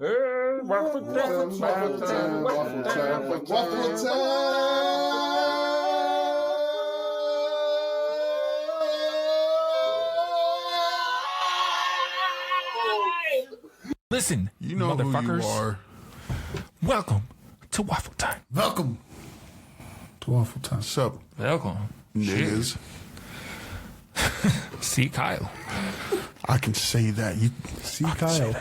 Waffle time, waffle time, waffle time, waffle time. Listen, you know motherfuckers. Who you are. Welcome to Waffle Time. Welcome to Waffle Time. What's up? Welcome, niggas. See Kyle. I can say that. You see Kyle.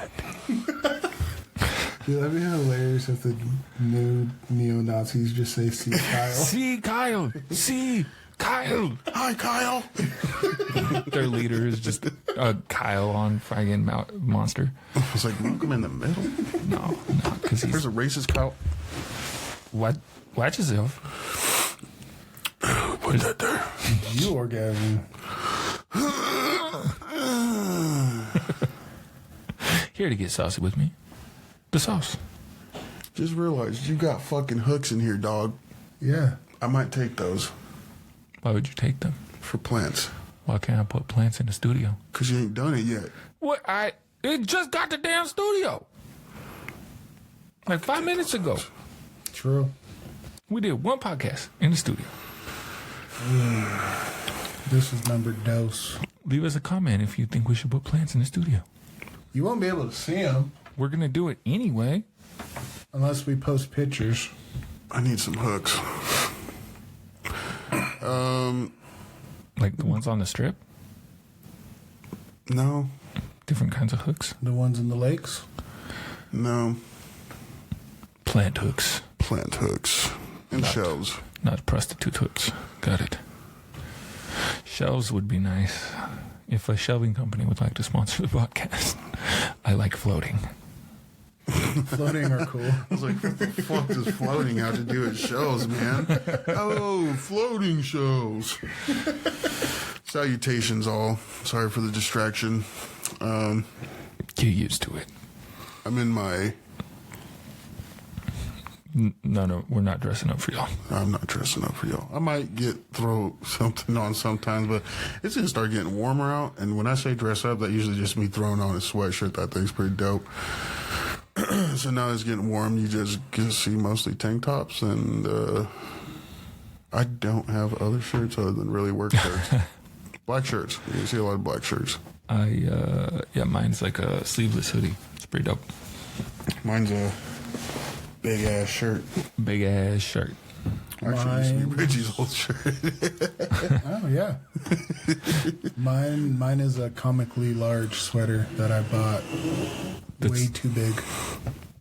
Dude, that'd be hilarious if the new neo-Nazis just say see Kyle. See Kyle. See Kyle. Hi, Kyle. Their leader is just Kyle on friggin' Monster. It's like, Malcolm in the middle? No, because there's a racist Kyle. What? Watch yourself. Put that there. You orgasm. Here to get saucy with me. The sauce. Just realized you got fucking hooks in here, dog. Yeah. I might take those. Why would you take them? For plants. Why can't I put plants in the studio? Because you ain't done it yet. What? It just got the damn studio. Like 5 minutes ago. True. We did one podcast in the studio. This is number dose. Leave us a comment if you think we should put plants in the studio. You won't be able to see them. We're going to do it anyway. Unless we post pictures. I need some hooks. Like the ones on the strip? No. Different kinds of hooks? The ones in the lakes? No. Plant hooks. Plant hooks. And shelves. Not prostitute hooks. Got it. Shelves would be nice. If a shelving company would like to sponsor the podcast. I like floating. Floating are cool. I was like, what the fuck does floating have to do with shows, man? Oh, floating shows. Salutations, all. Sorry for the distraction. Get used to it. I'm in my... No, we're not dressing up for y'all. I'm not dressing up for y'all. I might throw something on sometimes, but it's going to start getting warmer out. And when I say dress up, that usually just me throwing on a sweatshirt that I think's pretty dope. So now it's getting warm. You just can see mostly tank tops, and I don't have other shirts other than really work shirts. Black shirts. You can see a lot of black shirts. Mine's like a sleeveless hoodie. It's pretty dope. Mine's a big ass shirt. Big ass shirt. Actually, used to be Reggie's old shirt. Oh yeah. Mine is a comically large sweater that I bought. Way too big.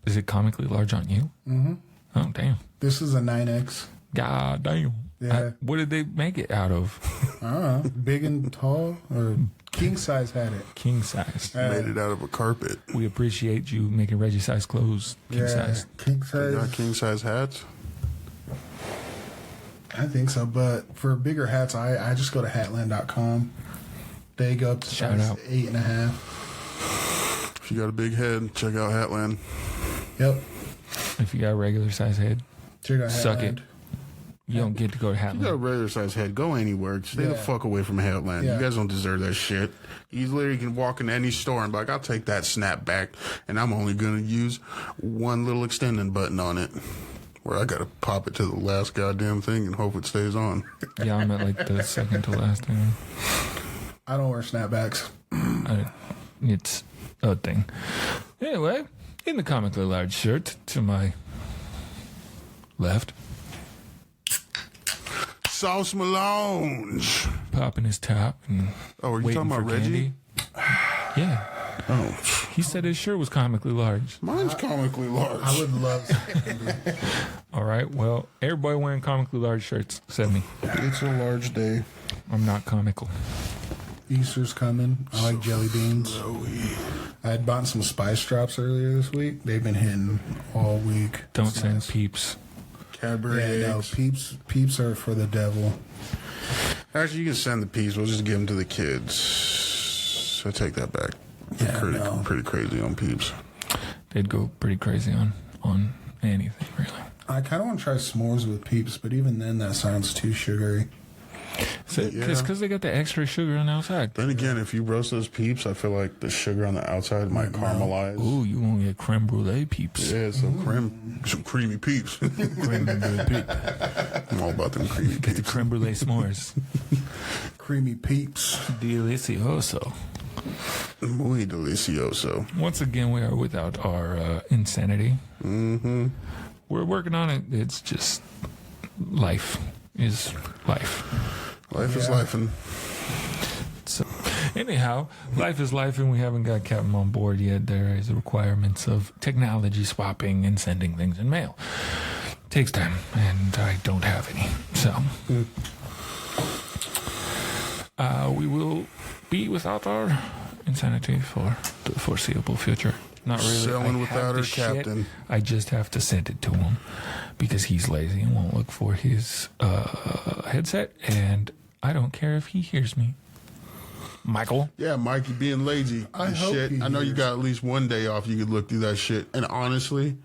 Is it comically large on you? Mm-hmm. Oh damn. This is a 9X. God damn. Yeah. What did they make it out of? I don't know. Big and tall, or king size had it. King size. Made it out of a carpet. We appreciate you making Reggie size clothes. King size. King size. They got king size hats. I think so, but for bigger hats, I just go to hatland.com. They go up to size 8.5. If you got a big head, check out Hatland. Yep. If you got a regular size head, check out suck Hatland. it. You don't get to go to Hatland. If you got a regular size head, go anywhere. Stay the fuck away from Hatland. Yeah. You guys don't deserve that shit. You literally can walk in any store and be like, I'll take that snapback, and I'm only going to use one little extending button on it. Where I got to pop it to the last goddamn thing and hope it stays on. Yeah, I'm at like the second to last thing. I don't wear snapbacks. It's a thing. Anyway, in the comically large shirt to my left. Sauce Melange. Popping his top and are you waiting talking about for Reggie? Candy. Yeah. Oh. He said his shirt was comically large. Mine's comically large. I would love some. All right, well, everybody wearing comically large shirts except me. It's a large day. I'm not comical. Easter's coming. I like jelly beans. I had bought some spice drops earlier this week. They've been hitting all week. Don't It's send nice. peeps. Cadbury Yeah, no, eggs. peeps are for the devil. Actually, you can send the peas. We'll just give them to the kids. I take that back. Yeah, pretty crazy on peeps. They'd go pretty crazy on anything, really. I kind of want to try s'mores with peeps, but even then, that sounds too sugary. Because they got the extra sugar on the outside. Then again, if you roast those Peeps, I feel like the sugar on the outside might caramelize. Ooh, you won't get creme brulee Peeps. Yeah, some creamy Peeps. Creme brulee Peep. I'm all about them creamy Get Peeps. the creme brulee s'mores. Creamy Peeps. Delicioso. Muy delicioso. Once again, we are without our insanity. Mm-hmm. We're working on it. It's just life is life. Life is life, and So, anyhow, life is life, and we haven't got Captain on board yet. There is requirements of technology swapping and sending things in mail. Takes time, and I don't have any. So, we will be without our insanity for the foreseeable future. Not really. Sailing I without have our the shit. captain. I just have to send it to him because he's lazy and won't look for his headset, and I don't care if he hears me. Michael? yeah, Mikey being lazy. I and hope shit. he I know you hears. got at least one day off. You could look through that shit. And honestly,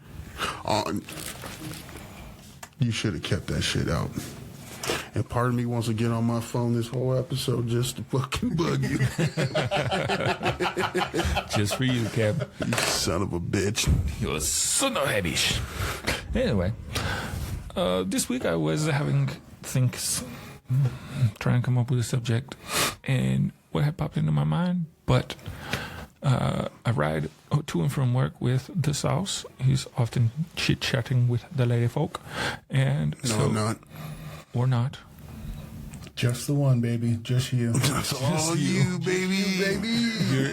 you should have kept that shit out. And part of me wants to get on my phone this whole episode just to fucking bug you. Just for you, Cap. You son of a bitch. You're so no headish. Anyway, this week I was having thinks, trying to come up with a subject, and what had popped into my mind, but I ride to and from work with the Sauce. He's often chit-chatting with the lady folk, and No, so, I'm not. or not. Just the one, baby. Just you. That's all you, baby.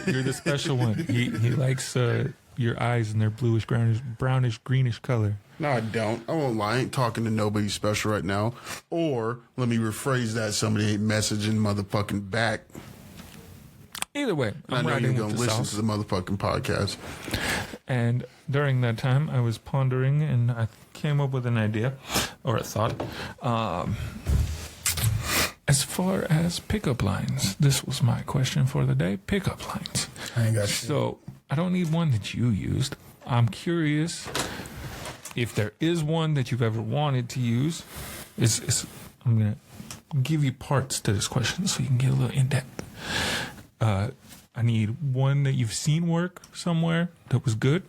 You're the special one. He likes your eyes in their bluish, brownish, greenish color. No, I don't. I won't lie. I ain't talking to nobody special right now. Or, let me rephrase that, somebody ain't messaging motherfucking back. Either way, I I'm know you're riding going with to the listen Sauce. to the motherfucking podcast. And during that time, I was pondering, and I came up with an idea, or a thought. As far as pickup lines, this was my question for the day. Pickup lines. I ain't got shit. So, I don't need one that you used. I'm curious if there is one that you've ever wanted to use. I'm going to give you parts to this question so you can get a little in-depth. I need one that you've seen work somewhere that was good,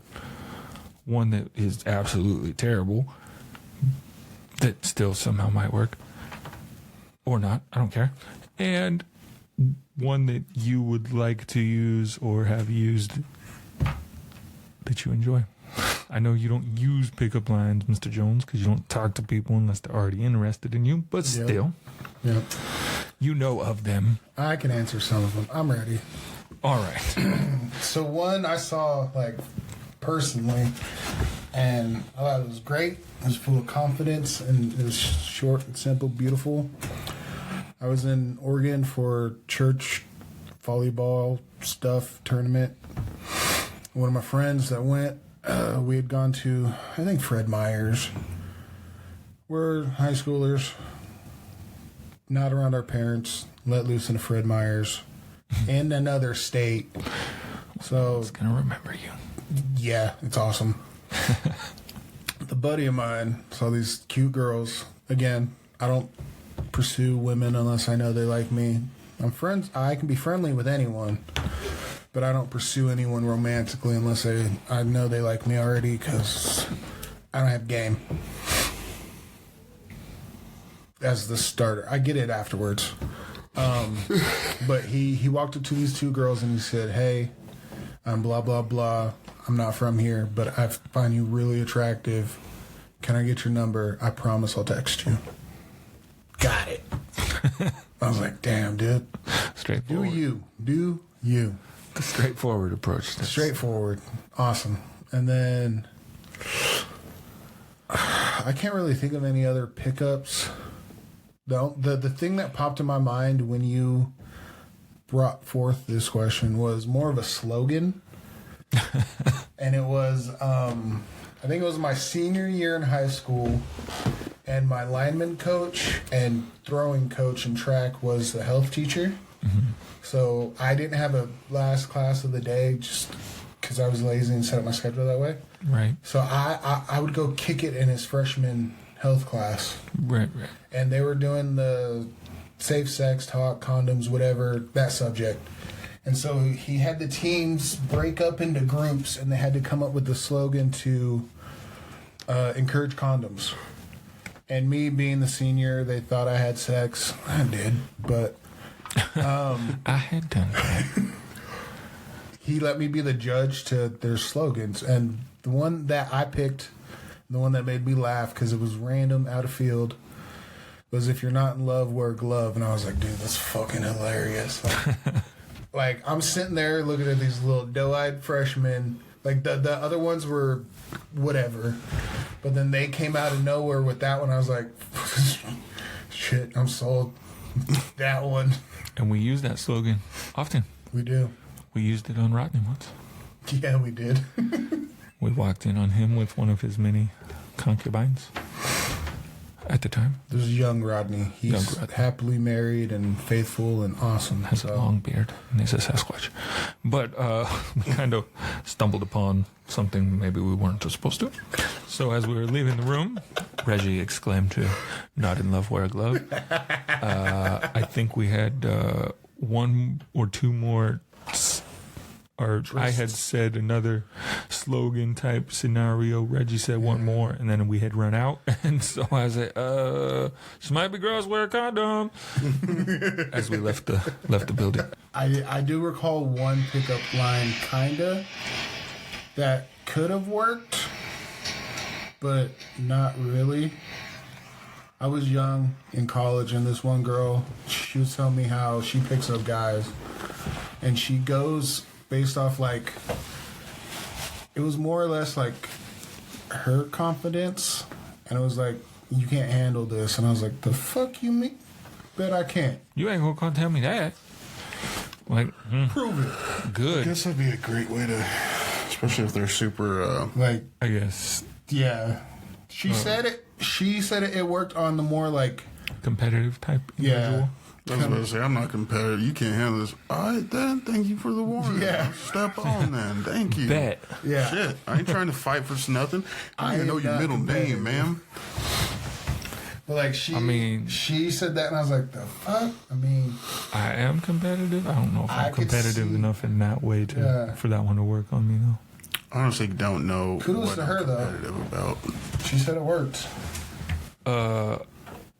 one that is absolutely terrible that still somehow might work, or not, I don't care, and one that you would like to use or have used that you enjoy. I know you don't use pickup lines, Mr. Jones, because you don't talk to people unless they're already interested in you, but Yep. still, Yep. you know of them. I can answer some of them. I'm ready. All right. So one I saw personally, and I thought it was great. It was full of confidence, and it was short and simple, beautiful. I was in Oregon for church volleyball stuff tournament. One of my friends that went, we had gone to, I think, Fred Meyer's. We're high schoolers, not around our parents, let loose in a Fred Meyer's in another state. So, I was going to remember you. yeah, it's awesome. The buddy of mine saw these cute girls. Again, I don't pursue women unless I know they like me. I'm friends. I can be friendly with anyone, but I don't pursue anyone romantically unless I know they like me already, because I don't have game. As the starter, I get it afterwards. But he walked up to these two girls and he said, "Hey, I'm blah blah blah. I'm not from here, but I find you really attractive. Can I get your number? I promise I'll text you." Got it. I was like, "Damn, dude. Do Straightforward. you? Do you?" The straightforward approach. Straightforward. Awesome. And then I can't really think of any other pickups. The thing that popped in my mind when you brought forth this question was more of a slogan. And it was, I think it was my senior year in high school, and my lineman coach and throwing coach in track was the health teacher. Mm-hmm. So I didn't have a last class of the day just because I was lazy and set up my schedule that way. Right. So I would go kick it in his freshman health class. Right. And they were doing the safe sex talk, condoms, whatever, that subject. And so he had the teams break up into groups, and they had to come up with the slogan to encourage condoms. And me being the senior, they thought I had sex. I did, but I had done that. he let me be the judge to their slogans. And the one that I picked, the one that made me laugh because it was random, out of field, was "If you're not in love, wear a glove." And I was like, dude, that's fucking hilarious. Like, I'm sitting there looking at these little doe-eyed freshmen. Like, the other ones were whatever. But then they came out of nowhere with that one. I was like, shit, I'm sold. That one. And we use that slogan often. We do. We used it on Rodney once. Yeah, we did. We walked in on him with one of his many concubines at the time. There's young Rodney. He's Young Rodney. happily married and faithful and awesome. Has a long beard and is a Sasquatch. But we kind of stumbled upon something maybe we weren't supposed to. So as we were leaving the room, Reggie exclaimed to "Not in love, wear a glove." I think we had one or two more, or I had said another slogan type scenario. Reggie said one more, and then we had run out. And so I said, "She might be girls, wear a condom." As we left the building. I do recall one pickup line, kinda, that could have worked, but not really. I was young in college, and this one girl, she was telling me how she picks up guys, and she goes based off, like, it was more or less like her confidence, and it was like, "You can't handle this," and I was like, "The fuck you mean? Bet I can't." You ain't gonna tell me that. Like, Prove it. I good. guess that'd be a great way to, especially if they're super. Like, I guess yeah. She said it. She said it worked on the more, like, competitive type yeah. individual. I was about to say, I'm not competitive. You can't handle this. All right, then. Thank you for the warning. Yeah. Step on, then. Thank you. Bet. Yeah. Shit. I ain't trying to fight for nothing. I don't even I know am your not middle competitive. name, ma'am. But, like, she said that, and I was like, the fuck? I mean, I am competitive. I don't know if I I'm could competitive see- enough in that way to Yeah. for that one to work on me though. Honestly, don't know Kudos what to I'm her, though. competitive about. she said it worked.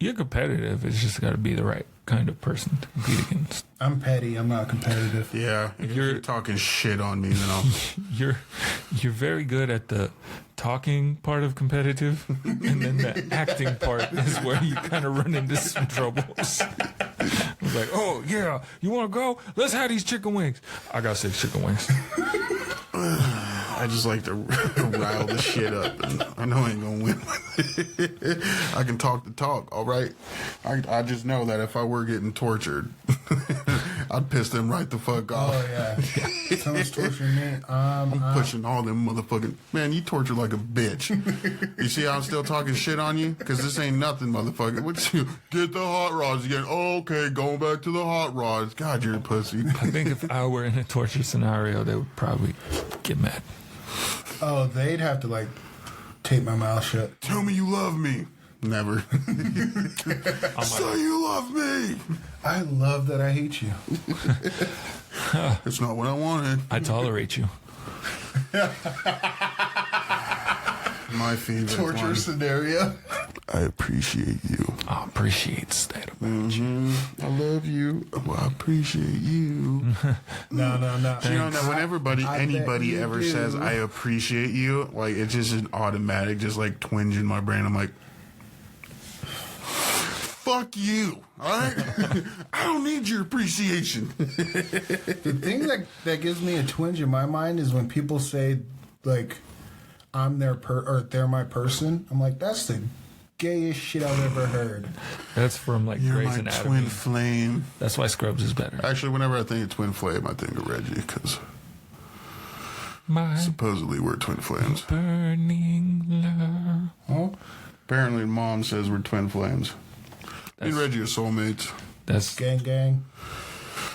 You're competitive. It's just got to be the right kind of person to compete against. I'm petty. I'm not competitive. Yeah, if you're talking shit on me, then I'll. You're very good at the talking part of competitive, and then the acting part is where you kind of run into some troubles. It's like, "Oh yeah, you want to go? Let's have these chicken wings." I got 6 chicken wings. I just like to rile the shit up, and I know I ain't gonna win. I can talk the talk, all right. I just know that if I were getting tortured, I'd piss them right the fuck off. Oh, yeah. Someone's torturing me. I'm pushing all them motherfucking... Man, you torture like a bitch. You see how I'm still talking shit on you? Because this ain't nothing, motherfucker. What you... Get the hot rods again. Oh, okay, going back to the hot rods. God, you're a pussy. I think if I were in a torture scenario, they would probably get mad. Oh, they'd have to, like, tape my mouth shut. Tell me you love me. Never. Say you love me. I love that I hate you. It's not what I wanted. I tolerate you. My favorite Torture one. scenario. I appreciate you. I appreciate that about you. I love you. Well, I appreciate you. No. You know that when anybody bet you ever do. says I appreciate you, like it's just an automatic, just like twinge in my brain. I'm like, fuck you. All right, I don't need your appreciation. The thing that gives me a twinge in my mind is when people say, like, I'm their or they're my person. I'm like, that's the gayest shit I've ever heard. That's from like You're Grey's my Anatomy. twin flame. That's why Scrubs is better. Actually, whenever I think of twin flame, I think of Reggie because My supposedly we're twin flames. burning love. Oh, Apparently, Mom says we're twin flames. Me and That's- Reggie are soulmates. That's gang.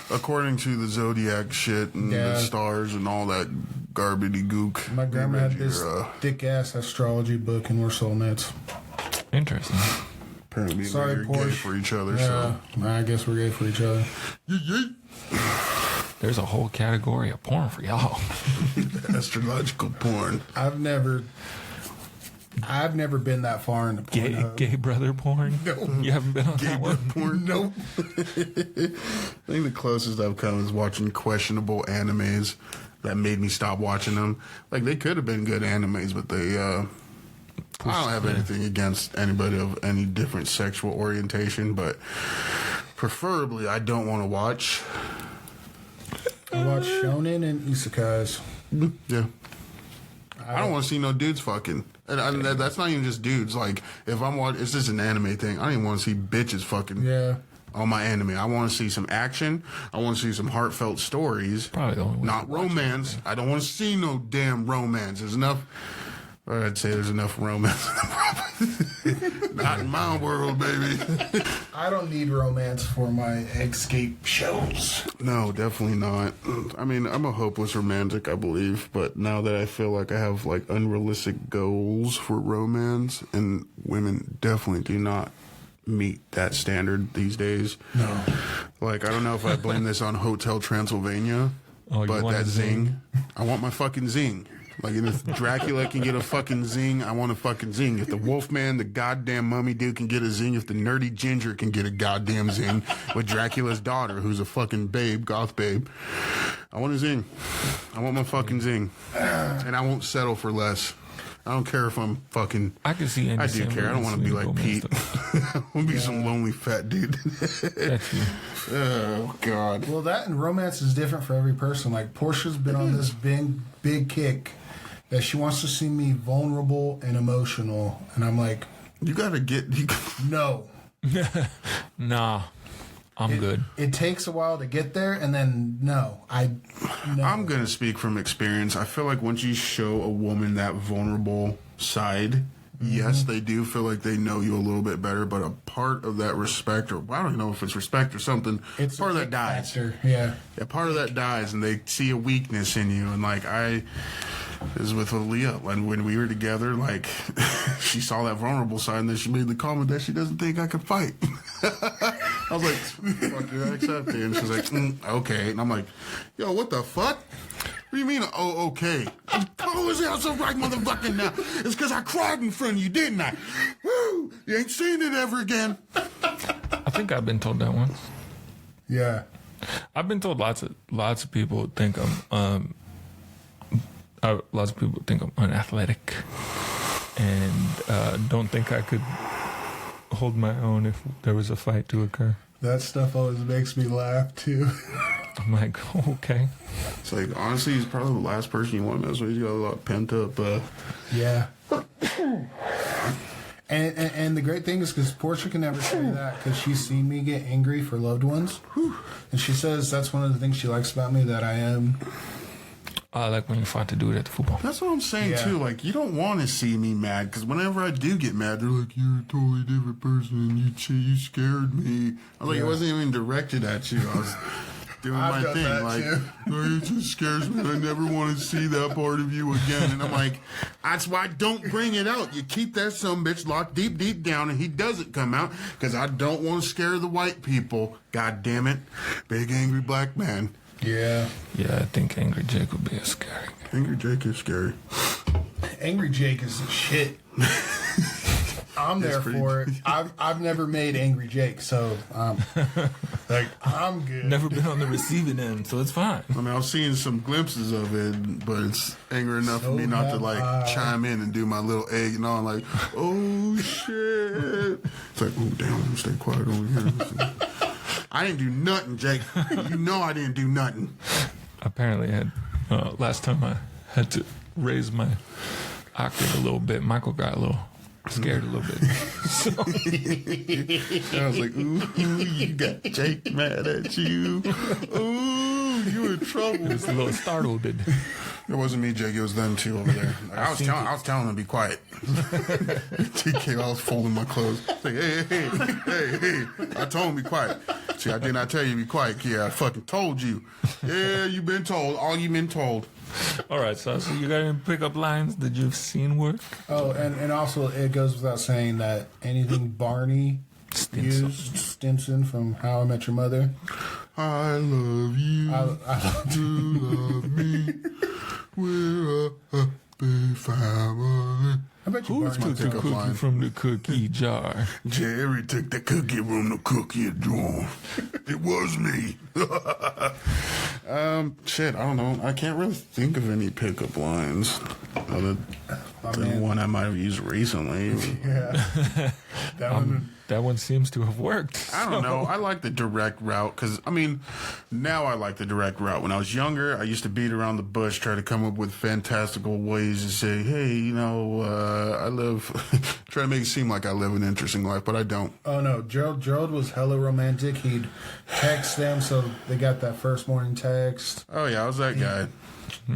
According to the zodiac shit and the Yeah. stars and all that garbity gook. My me and grandma had Reggie this are, thick ass astrology book, and we're soulmates. interesting. Apparently, Sorry, you're gay Porsche. for each other. Yeah, I guess we're gay for each other. There's a whole category of porn for y'all. Astrological porn. I've never been that far into porn. Gay brother porn? No. You haven't been on Gay that one? porn? Nope. I think the closest I've come is watching questionable animes that made me stop watching them. Like, they could have been good animes, but they, I don't have anything against anybody of any different sexual orientation, but preferably I don't want to watch. I watch shonen and isekais. Yeah. I don't want to see no dudes fucking. And that's not even just dudes. Like, if I'm watching, it's just an anime thing. I don't even want to see bitches fucking on my anime. I want to see some action. I want to see some heartfelt stories. Probably the only way Not romance. I don't want to see no damn romance. There's enough. I'd say there's enough romance. Not in my world, baby. I don't need romance for my escape shows. No, definitely not. I mean, I'm a hopeless romantic, I believe, but now that I feel like I have like unrealistic goals for romance, and women definitely do not meet that standard these days. No. Like, I don't know if I blame this on Hotel Transylvania, Oh, but that Zing. I want my fucking Zing. Like, if Dracula can get a fucking Zing, I want a fucking Zing. If the Wolfman, the goddamn mummy dude, can get a Zing, if the nerdy ginger can get a goddamn Zing with Dracula's daughter, who's a fucking babe, goth babe, I want a Zing. I want my fucking Zing. And I won't settle for less. I don't care if I'm fucking... I can see Andy I do care. I don't want to be like Pete. I want to be some lonely fat dude. That's you. Oh, God. Well, that and romance is different for every person. Like, Portia's been on this big kick that she wants to see me vulnerable and emotional. And I'm like... You got to get... No. Nah. I'm good. It takes a while to get there, and then no. I'm going to speak from experience. I feel like once you show a woman that vulnerable side, yes, they do feel like they know you a little bit better, but a part of that respect, or I don't know if it's respect or something, It's part of a that dies. factor. Yeah. Yeah, part of that dies, and they see a weakness in you. And like is with Aaliyah, when we were together, like she saw that vulnerable side, and then she made the comment that she doesn't think I could fight. I was like, fuck you, I accept it. And she's like, okay. And I'm like, yo, what the fuck? What do you mean, oh, okay? Call his ass up right motherfucking now. It's because I cried in front of you, didn't I? Woo! You ain't seen it ever again. I think I've been told that once. Yeah. I've been told lots of people think I'm lots of people think I'm unathletic and don't think I could hold my own if there was a fight to occur. That stuff always makes me laugh, too. I'm like, okay. It's like, honestly, he's probably the last person you want to mess with. He's got a lot of pent up. Yeah. And the great thing is because Portia can never say that because she's seen me get angry for loved ones. And she says that's one of the things she likes about me, that I am... I like when you fought to do it at the football. That's what I'm saying, Yeah. too. Like, you don't want to see me mad, because whenever I do get mad, they're like, you're a totally different person, and you scared me. I was like, it wasn't even directed at you. I was doing I've my done thing. that, Like, too. oh, it just scares me. I never want to see that part of you again. And I'm like, that's why I don't bring it out. You keep that sumbitch locked deep down, and he doesn't come out, because I don't want to scare the white people. God damn it. Big angry black man. Yeah. Yeah, I think Angry Jake would be a scary guy. Angry Jake is scary. Angry Jake is the shit. I'm there pretty- for it. I've never made Angry Jake, so like I'm good. Never been on the receiving end, so it's fine. I mean, I've seen some glimpses of it, but it's angry enough for me not to, have like, I. chime in and do my little egg and all, like, oh, shit. It's like, oh, damn, I'm going to stay quiet over here. I didn't do nothing, Jake. You know I didn't do nothing. Apparently, last time I had to raise my octave a little bit, Michael got a little scared a little bit. So, I was like, ooh, you got Jake mad at you. Ooh, you in trouble. it was a little startled. It wasn't me, Jake. It was them two over there. Like, I was telling them to be quiet. TK, I was folding my clothes. Like, hey. I told him to be quiet. See, I did not tell you to be quiet, kid. I fucking told you. Yeah, you've been told. All you've been told. All right, so you got any pickup lines that you've seen work? Oh, and also it goes without saying that anything Barney used Stinson from How I Met Your Mother. I love you. You love me. We're a happy family. I bet you Who's Barney took the took cookie from the cookie jar? Jerry took the cookie from the cookie jar. It was me. Shit, I don't know. I can't really think of any pickup lines other than one I might have used recently. Yeah. That one seems to have worked. I don't know. I like the direct route because, I mean, now I like the direct route. When I was younger, I used to beat around the bush, try to come up with fantastical ways to say, hey, you know, I live, try to make it seem like I live an interesting life, but I don't. Oh, no. Gerald was hella romantic. He'd text them, so they got that first morning text. Oh, yeah, I was that guy.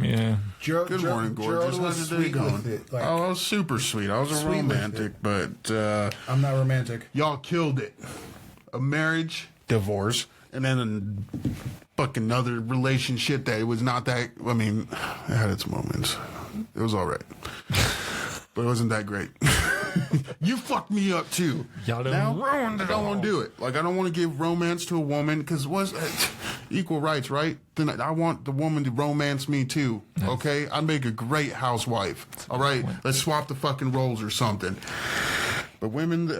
Yeah. Good morning, gorgeous. Gerald was How's your day sweet going? with it. Like, I was super sweet. I was a Sweet with romantic, but I'm not romantic. y'all killed it. A marriage, divorce, and then fucking another relationship that it was not that. I mean, it had its moments. It was all right, but it wasn't that great. You fucked me up too. Y'all done Now, ruined I it don't all. want to do it. Like I don't want to give romance to a woman because what's equal rights, right? Then I want the woman to romance me too. Okay, I'd make a great housewife. All right, let's swap the fucking roles or something. But women,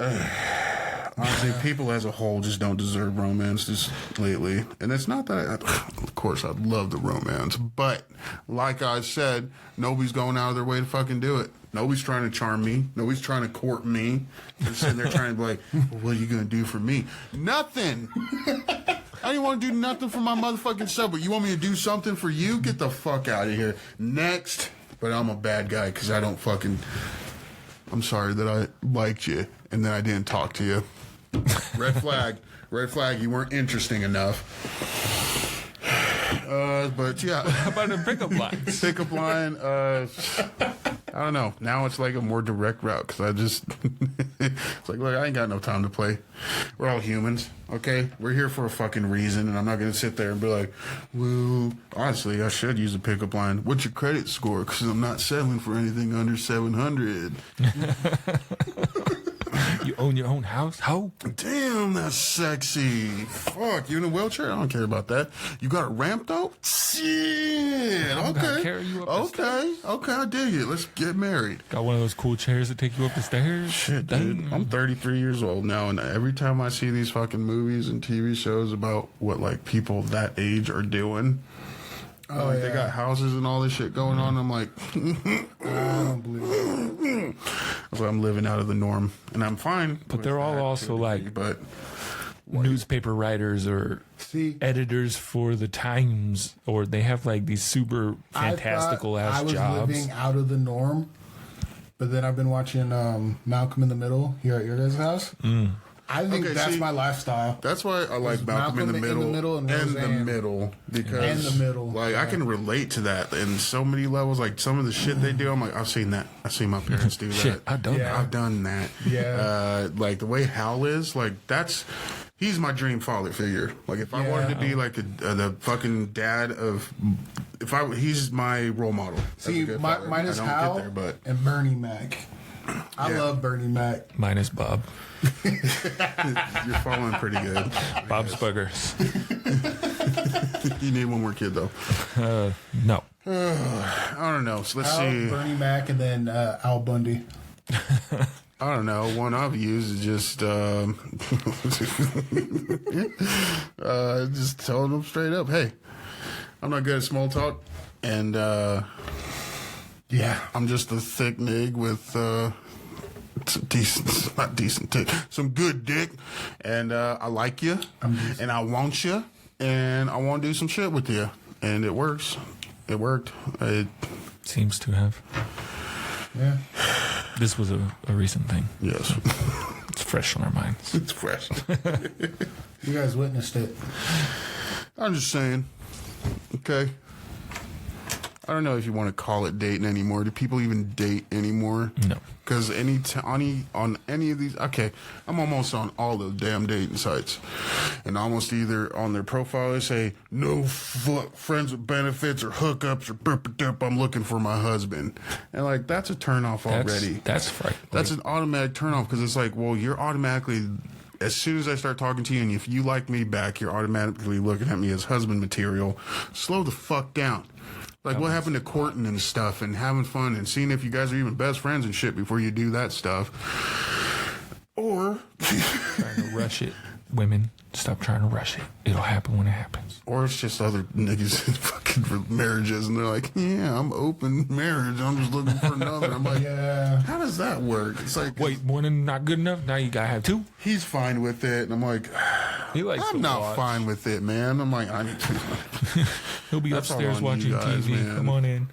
honestly, people as a whole just don't deserve romance just lately. And it's not that, of course, I'd love the romance. But like I said, nobody's going out of their way to fucking do it. Nobody's trying to charm me. Nobody's trying to court me. They're sitting there trying to be like, well, what are you going to do for me? Nothing. I didn't want to do nothing for my motherfucking self, but you want me to do something for you? Get the fuck out of here. Next. But I'm a bad guy because I don't fucking... I'm sorry that I liked you and then I didn't talk to you. Red flag. Red flag. You weren't interesting enough. But yeah. How about the pickup lines? Pickup line. I don't know. Now it's like a more direct route because I just... it's like, look, I ain't got no time to play. We're all humans, okay? We're here for a fucking reason, and I'm not going to sit there and be like, well, honestly, I should use a pickup line. What's your credit score? Because I'm not settling for anything under 700. You own your own house? How? Damn, that's sexy. Fuck, you in a wheelchair? I don't care about that. You got a ramp, though? Shit, I'm gonna okay. carry you up the Okay, okay, I dig it. Let's get married. Got one of those cool chairs that take you up the stairs? Shit, dude. Dang. I'm 33 years old now, and every time I see these fucking movies and TV shows about what, like, people that age are doing, they got houses and all this shit going on, I'm like, I don't believe it. so I'm living out of the norm, and I'm fine. But they're all also like but newspaper writers or See, editors for the Times, or they have like these super fantastical I ass thought I was jobs. living out of the norm, but then I've been watching Malcolm in the Middle here at your guys' house. I think Okay, that's see, my lifestyle. that's why I like Malcolm in the Middle and the Roseanne. middle because And the middle, like I yeah. can relate to that in so many levels. Like some of the shit they do, I'm like, I've seen that. I've seen my parents do that. Shit, I've done Yeah. that. I've done that. Yeah. Like the way Hal is, like he's my dream father figure. Like if I wanted to be like the fucking dad of, he's my role model. as a See, good father. mine is I don't Hal get there, but and Bernie Mac. I Yeah. love Bernie Mac. Minus Bob. you're following pretty good. Bob Spuggers. You need one more kid though. No. I don't know. So let's Hal, see. Bernie Mac, and then Al Bundy. I don't know. One I've used is just just telling them straight up, hey, I'm not good at small talk, and Yeah. I'm just a thick nig with some decent, not decent dick, some good dick, and I like you, and I want you, and I want to do some shit with you, and it works. It worked. It, Seems to have. Yeah. This was a recent thing. yes, It's fresh on our minds. it's fresh. You guys witnessed it. I'm just saying. Okay. I don't know if you want to call it dating anymore. Do people even date anymore? No. Because on any of these, okay, I'm almost on all those damn dating sites, and almost either on their profile they say no friends with benefits or hookups or burp derp. I'm looking for my husband, and like that's a turnoff already. That's frightening. That's an automatic turnoff because it's like, well, you're automatically as soon as I start talking to you, and if you like me back, you're automatically looking at me as husband material. Slow the fuck down. Like, what happened to courting and stuff and having fun and seeing if you guys are even best friends and shit before you do that stuff? Or Trying to rush it. Women, stop trying to rush it. It'll happen when it happens. or it's just other niggas in fucking marriages and they're like, yeah, I'm open marriage. I'm just looking for another. I'm like, Yeah. how does that work? It's like, Wait, one not good enough? Now you gotta have two? he's fine with it. And I'm like, He likes I'm to not watch. fine with it, man. I'm like, I need to. He'll be That's all upstairs on watching you guys, TV. man. Come on in.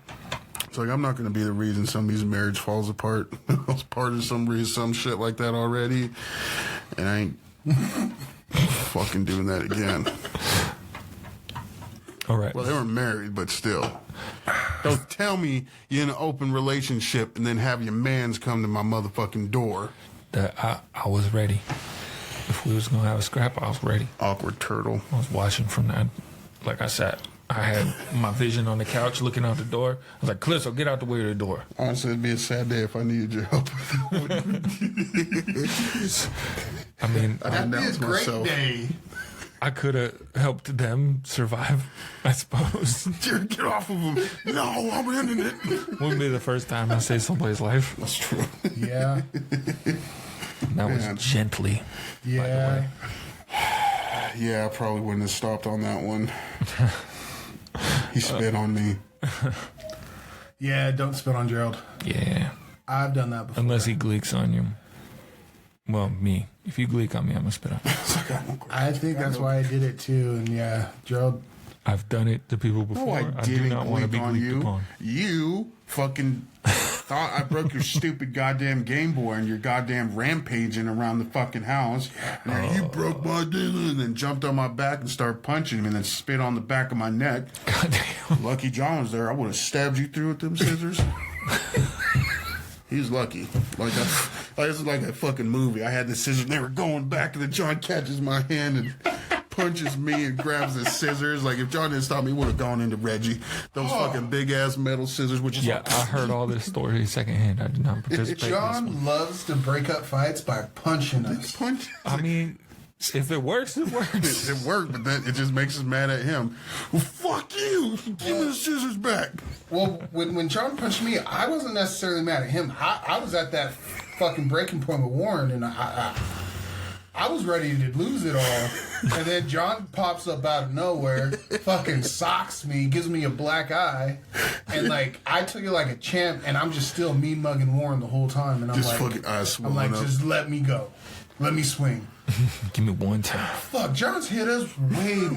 It's like, I'm not going to be the reason somebody's marriage falls apart. I was part of some reason, some shit like that already. And I ain't fucking doing that again. All right. Well, they were married, but still. Don't tell me you're in an open relationship and then have your mans come to my motherfucking door. I was ready. If we was gonna have a scrap, I was ready. Awkward turtle. I was watching from that. Like I said, I had my vision on the couch looking out the door. I was like, Calypso, get out the way of the door. Honestly, it'd be a sad day if I needed your help. I mean, That'd be a announce great myself. day. I could have helped them survive, I suppose. Jared, get off of him. No, I'm ending it. Wouldn't be the first time I saved somebody's life. That's true. Yeah. That was Man. gently. Yeah. Yeah, I probably wouldn't have stopped on that one. He spit on me. Yeah, don't spit on Gerald. Yeah. I've done that before. Unless he gleeks on you. Well, me. If you gleek on me, I'm gonna spit on you. I think that's why I did it too. And yeah, Gerald. I've done it to people before. No, I do didn't not want to be gleek on gleeked you. upon. You fucking thought I broke your stupid goddamn Game Boy and you're goddamn rampaging around the fucking house. And then you broke my thing and then jumped on my back and started punching me and then spit on the back of my neck. God damn. Lucky John was there. I would have stabbed you through with them scissors. He's lucky. It's like a fucking movie. I had the scissors and they were going back and then John catches my hand and punches me and grabs the scissors. Like, if John didn't stop me, he would have gone into Reggie. Those fucking big ass metal scissors, which is Yeah, I heard all this story secondhand. I did not participate in this John one. loves to break up fights by punching us. punch. I mean, if it works, it works. It worked, but then it just makes us mad at him. Well, fuck you! Give me the scissors back. Well, when John punched me, I wasn't necessarily mad at him. I was at that fucking breaking point with Warren, and I was ready to lose it all. And then John pops up out of nowhere, fucking socks me, gives me a black eye, and like I took it like a champ, and I'm just still mean mugging Warren the whole time, and I'm Just like, fucking eyes I'm like, swollen up. just let me go, let me swing. Give me one time. Fuck, John's hit us way.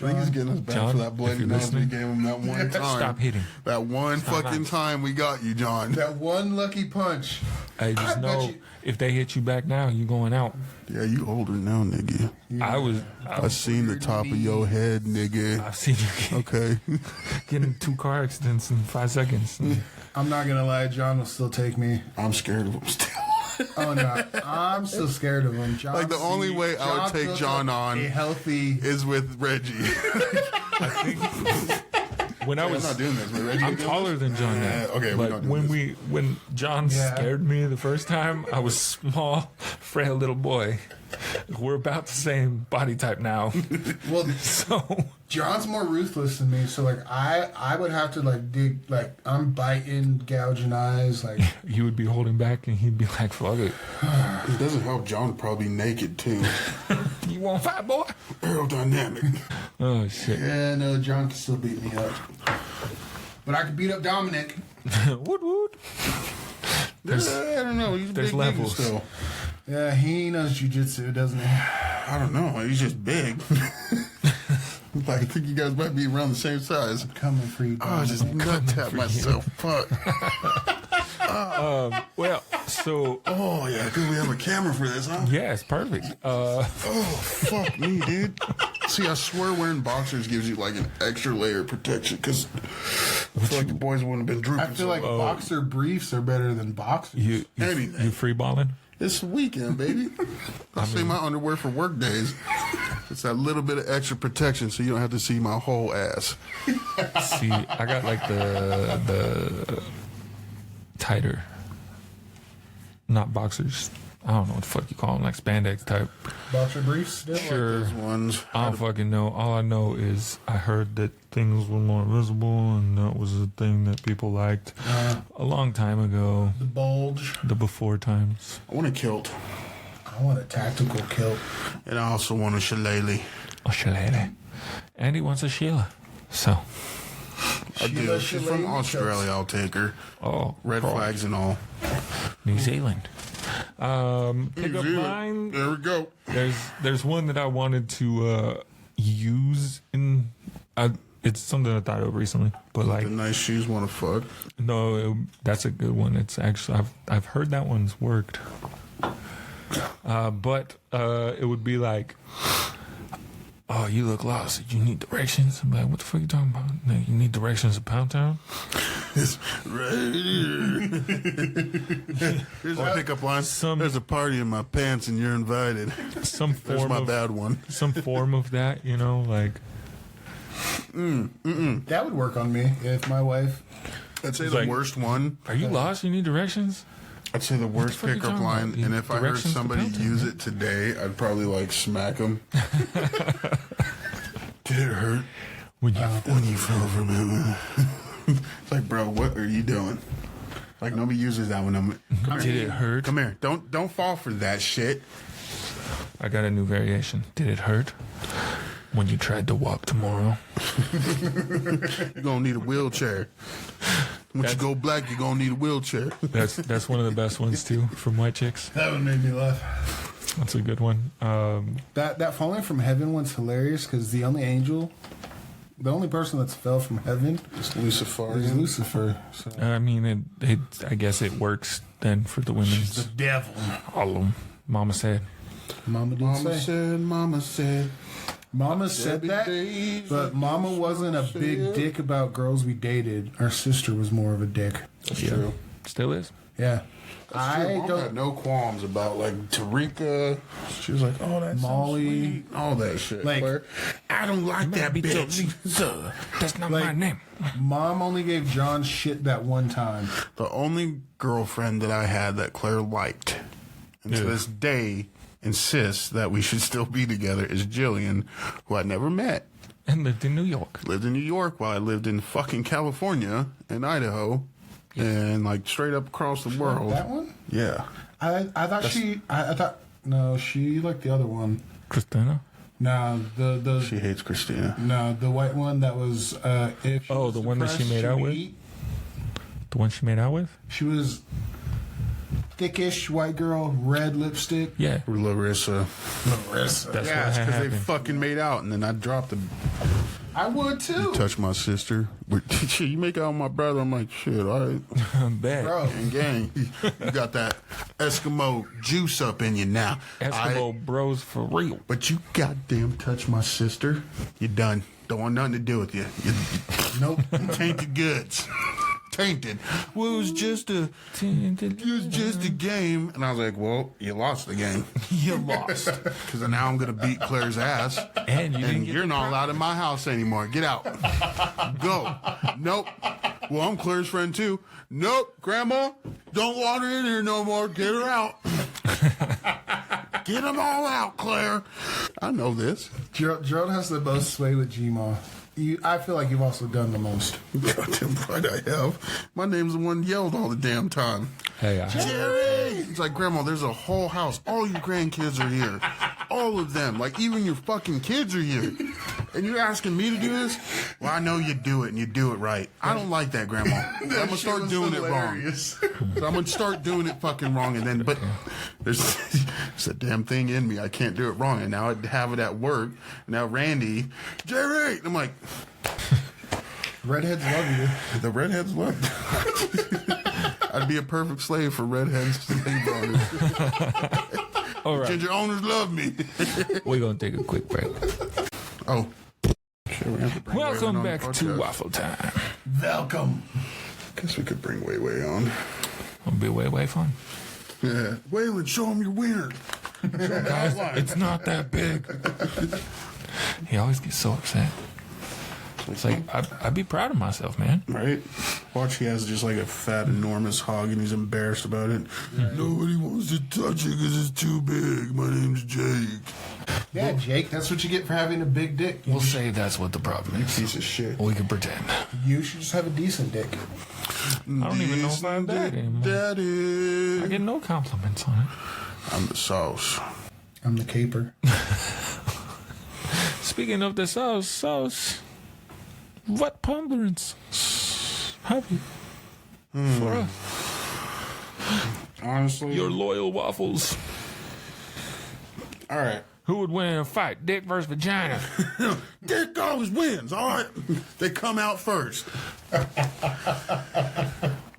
I think he's getting us back John, for that if bloody you're nose we listening, gave him that one time. Stop hitting. That one fucking time we got you, John. That one lucky punch. Hey, just I bet know you- if they hit you back now, you going out. Yeah, you older now, nigga. I seen the top of your head, nigga. I've seen you Okay. get in 2 car accidents in 5 seconds. I'm not gonna lie, John will still take me. I'm scared of him still. Oh no, I'm still scared of him. John, Like, the only way I would take built John up on a healthy. is with Reggie. When I I'm was, not doing this with Reggie. I'm taller than John now. Okay, we're but not doing this. when John Yeah. scared me the first time, I was small, frail little boy. We're about the same body type now, Well, so John's more ruthless than me, so like I would have to like dig, like I'm biting, gouging eyes, like you would be holding back, and he'd be like, "Fuck it, It doesn't help John probably naked, too. you want fight, boy?" Aerodynamic. Oh shit! yeah, no, John can still beat me up, but I could beat up Dominic. Woot woot. There's- I don't know. He's a there's big levels. nigga still. Yeah, he knows jujitsu, doesn't he? I don't know. He's just big. Like, I think you guys might be around the same size. Coming for you, Oh, I Dominic. just nut tap myself. Fuck. Well, so Oh, yeah. Good we have a camera for this, huh? yeah, it's perfect. Oh, fuck me, dude. See, I swear wearing boxers gives you, like, an extra layer of protection, because I feel like the boys wouldn't have been drooping. I feel like boxer briefs are better than boxers. you Anything. free balling? It's the weekend, baby. I see my underwear for work days. It's that little bit of extra protection so you don't have to see my whole ass. See, I got like the tighter, not boxers, I don't know what the fuck you call them, like spandex type. Boxer briefs still? Sure. Those ones. I don't fucking know. All I know is I heard that things were more visible, and that was a thing that people liked a long time ago. The bulge. The before times. I want a kilt. I want a tactical kilt. And I also want a shillelagh. A shillelagh. And he wants a Sheila. So. I do. She's from Australia. I'll take her. Oh. Red flags and all. New Zealand. Pick up mine. There we go. There's one that I wanted to use in. It's something I thought of recently, but like The nice shoes want to fuck. no, that's a good one. It's actually I've heard that one's worked. But it would be like, oh, you look lost. You need directions. I'm like, what the fuck are you talking about? No, you need directions to Pound Town? It's right here. Here's a pickup line. There's a party in my pants and you're invited. Some There's form my of bad one. some form of that, you know, like That would work on me if my wife. I'd say It's the like- worst one. are you lost? You need directions? I'd say the worst fuck are you pickup talking line. about? And if I heard Directions to somebody Pound Town, use man. it today, I'd probably like smack them. Did it hurt When you when you fell from it? It's like, bro, what are you doing? Like nobody uses that one. did it hurt? Come here. Don't fall for that shit. I got a new variation. Did it hurt when you tried to walk tomorrow? You're gonna need a wheelchair. Once you go black, you're gonna need a wheelchair. That's one of the best ones too from White Chicks. That one made me laugh. That's a good one. That falling from heaven one's hilarious because the only person that's fell from heaven It's Lucifer. is Lucifer. So. I mean, it. I guess it works then for the women's. The devil. All of them. Mama said. Mama did Mama say. said, Mama said. Mama said that, but Mama wasn't a big dick about girls we dated. Our sister was more of a dick. That's Yeah. true. Still is. Yeah. That's true. Mom had no qualms about like Tarika. She was like, "Oh, that's Molly. all that shit." Like- Claire, I don't like that bitch. That's not my Like- name. Mom only gave John shit that one time. The only girlfriend that I had that Claire liked, and to Yeah. this day insists that we should still be together, is Jillian, who I never met. And lived in New York. Lived in New York while I lived in fucking California and Idaho, and like straight up across the world. That one? Yeah. I thought I thought no, she liked the other one. Christina? No, the She hates Christina. no, the white one that was if she Oh, was the one that she depressed, made out would with? eat. The one she made out with? She was thickish white girl, red lipstick. Yeah. Larissa. Larissa. That's Yeah, what it's because they happened. fucking made out, and then I dropped the I would too. touch my sister. Shit, you make out with my brother. I'm like, shit, all right. I'm back. Bro. And gang, you got that Eskimo juice up in you now. Eskimo bros for real. But you goddamn touch my sister, you're done. Don't want nothing to do with you. Nope. Tainted goods. Tainted. Well, it was just a game. And I was like, well, you lost the game. You lost. Because now I'm going to beat Claire's ass. And you didn't And get you're the not allowed in my house anymore. Get out. Go. Nope. Well, I'm Claire's friend too. Nope. Grandma, don't want her in here no more. Get her out. Get them all out, Claire. I know this. Gerald has the most sway with Gma. I feel like you've also done the most. Goddamn right I have. My name's the one yelled all the damn time. Hey, Jerry! It's like, Grandma, there's a whole house. All your grandkids are here. All of them. Like, even your fucking kids are here. And you're asking me to do this? Well, I know you do it, and you do it right. I don't like that, Grandma. I'm going to start doing it wrong. So I'm going to start doing it fucking wrong, and then, but there's a damn thing in me. I can't do it wrong. And now I have it at work. Now Randy, Jerry! And I'm like, Redheads love you. the redheads love I'd be a perfect slave for redheads slave owners. all right. Ginger owners love me. We're going to take a quick break. Oh. Shit, we have to bring Waylon Welcome on the back to podcast. Waffle Time. Welcome. Guess we could bring Way on. It'll be way fun. Yeah. Waylon, show him your wiener. Guys, it's not that big. He always gets so upset. It's like, I'd be proud of myself, man. Right? Watch, he has just like a fat, enormous hog, and he's embarrassed about it. Right. Nobody wants to touch it because it's too big. My name's Jake. Yeah, Jake, that's what you get for having a big dick. We'll say that's what the problem is. Piece of shit. We can pretend. You should just have a decent dick. I don't even know if I'm that anymore. Daddy. I get no compliments on it. I'm the sauce. I'm the caper. Speaking of the sauce, what ponderance have you for us? Honestly, Your loyal waffles. All right. Who would win in a fight, dick versus vagina? Dick always wins, all right? They come out first. I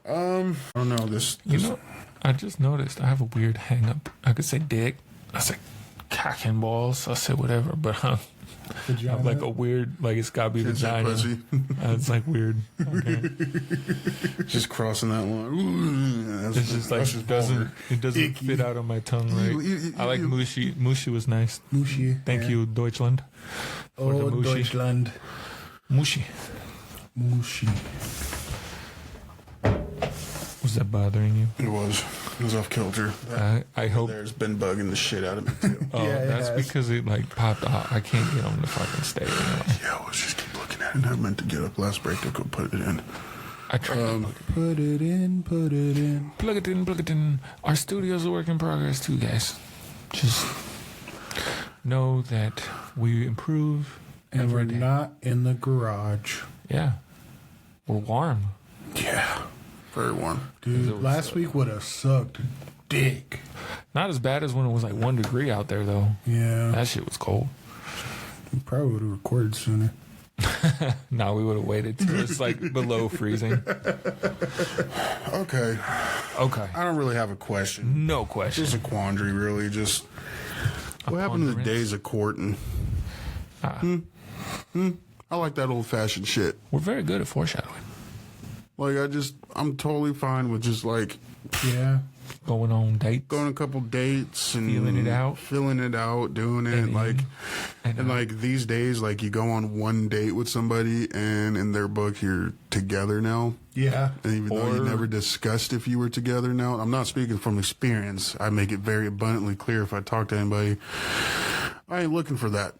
don't know, this... You know, I just noticed I have a weird hang-up. I could say dick. I say cock and balls. I say whatever, but I have like a weird, like it's gotta be vagina. It's like weird. Okay. Just crossing that line. It's just like it doesn't fit out on my tongue right. I like mushy. Mushy was nice. Mushy. Thank you, Deutschland. For the mushy. Deutschland. Mushy. Mushy. Was that bothering you? It was off kilter. I hope There's been bugging the shit out of me too. Oh, Yeah, that's because it like popped out. I can't get on the fucking stage. Anyway. Yeah, let's just keep looking at it. I meant to get up last break to go put it in. I tried. Put it in. Plug it in. Our studio's a work in progress too, guys. Just know that we improve And we're every day. not in the garage. Yeah. We're warm. Yeah. Very warm. Dude, last week would have sucked dick. Not as bad as when it was like 1 degree out there, though. Yeah. That shit was cold. We probably would have recorded sooner. No, we would have waited till it's like below freezing. Okay. I don't really have a question. No question. Just a quandary, really. Just what happened to the days of courting? I like that old-fashioned shit. We're very good at foreshadowing. Like, I'm totally fine with just, like, Yeah. Going on dates. going a couple dates and Feeling it out. doing it. And like, and and like these days, like, you go on one date with somebody and in their book, you're together now. Yeah. And even though you Or- never discussed if you were together now, I'm not speaking from experience. I make it very abundantly clear if I talk to anybody, I ain't looking for that.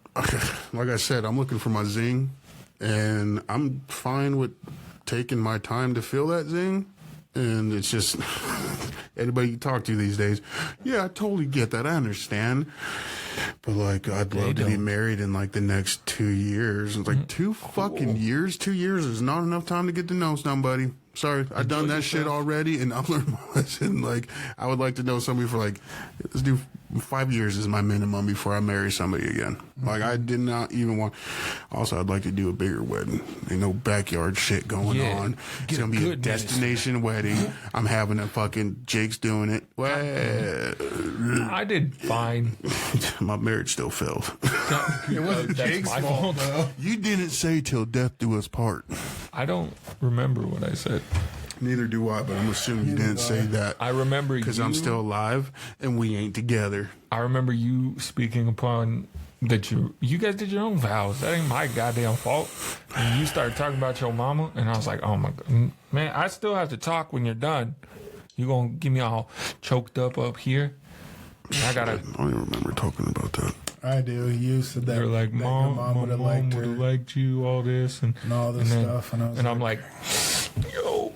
Like I said, I'm looking for my zing, and I'm fine with taking my time to feel that zing. And it's just anybody you talk to these days, yeah, I totally get that. I understand. But, like, I'd love to be married in, like, the next 2 years. It's like 2 fucking years. 2 years is not enough time to get to know somebody. Sorry, I've done that shit already, and I've learned my lesson. Like, I would like to know somebody for, like, let's do 5 years is my minimum before I marry somebody again. Like, I did not even want. Also, I'd like to do a bigger wedding. Ain't no backyard shit going on. It's gonna be a destination wedding. I'm having a fucking Jake's doing it. Well, I did fine. my marriage still failed. It wasn't That's Jake's my fault, fault. though. You didn't say till death do us part. I don't remember what I said. Neither do I, but I'm assuming you didn't say that. I remember because you- I'm still alive and we ain't together. I remember you speaking upon that you guys did your own vows. That ain't my goddamn fault. And you started talking about your mama, and I was like, oh my god, man, I still have to talk when you're done. You gonna get me all choked up here? I gotta. I don't even remember talking about that. I do. You said that. You're like, that your mom would have liked her liked you, all this, and all this then- stuff. And I was I'm like, yo.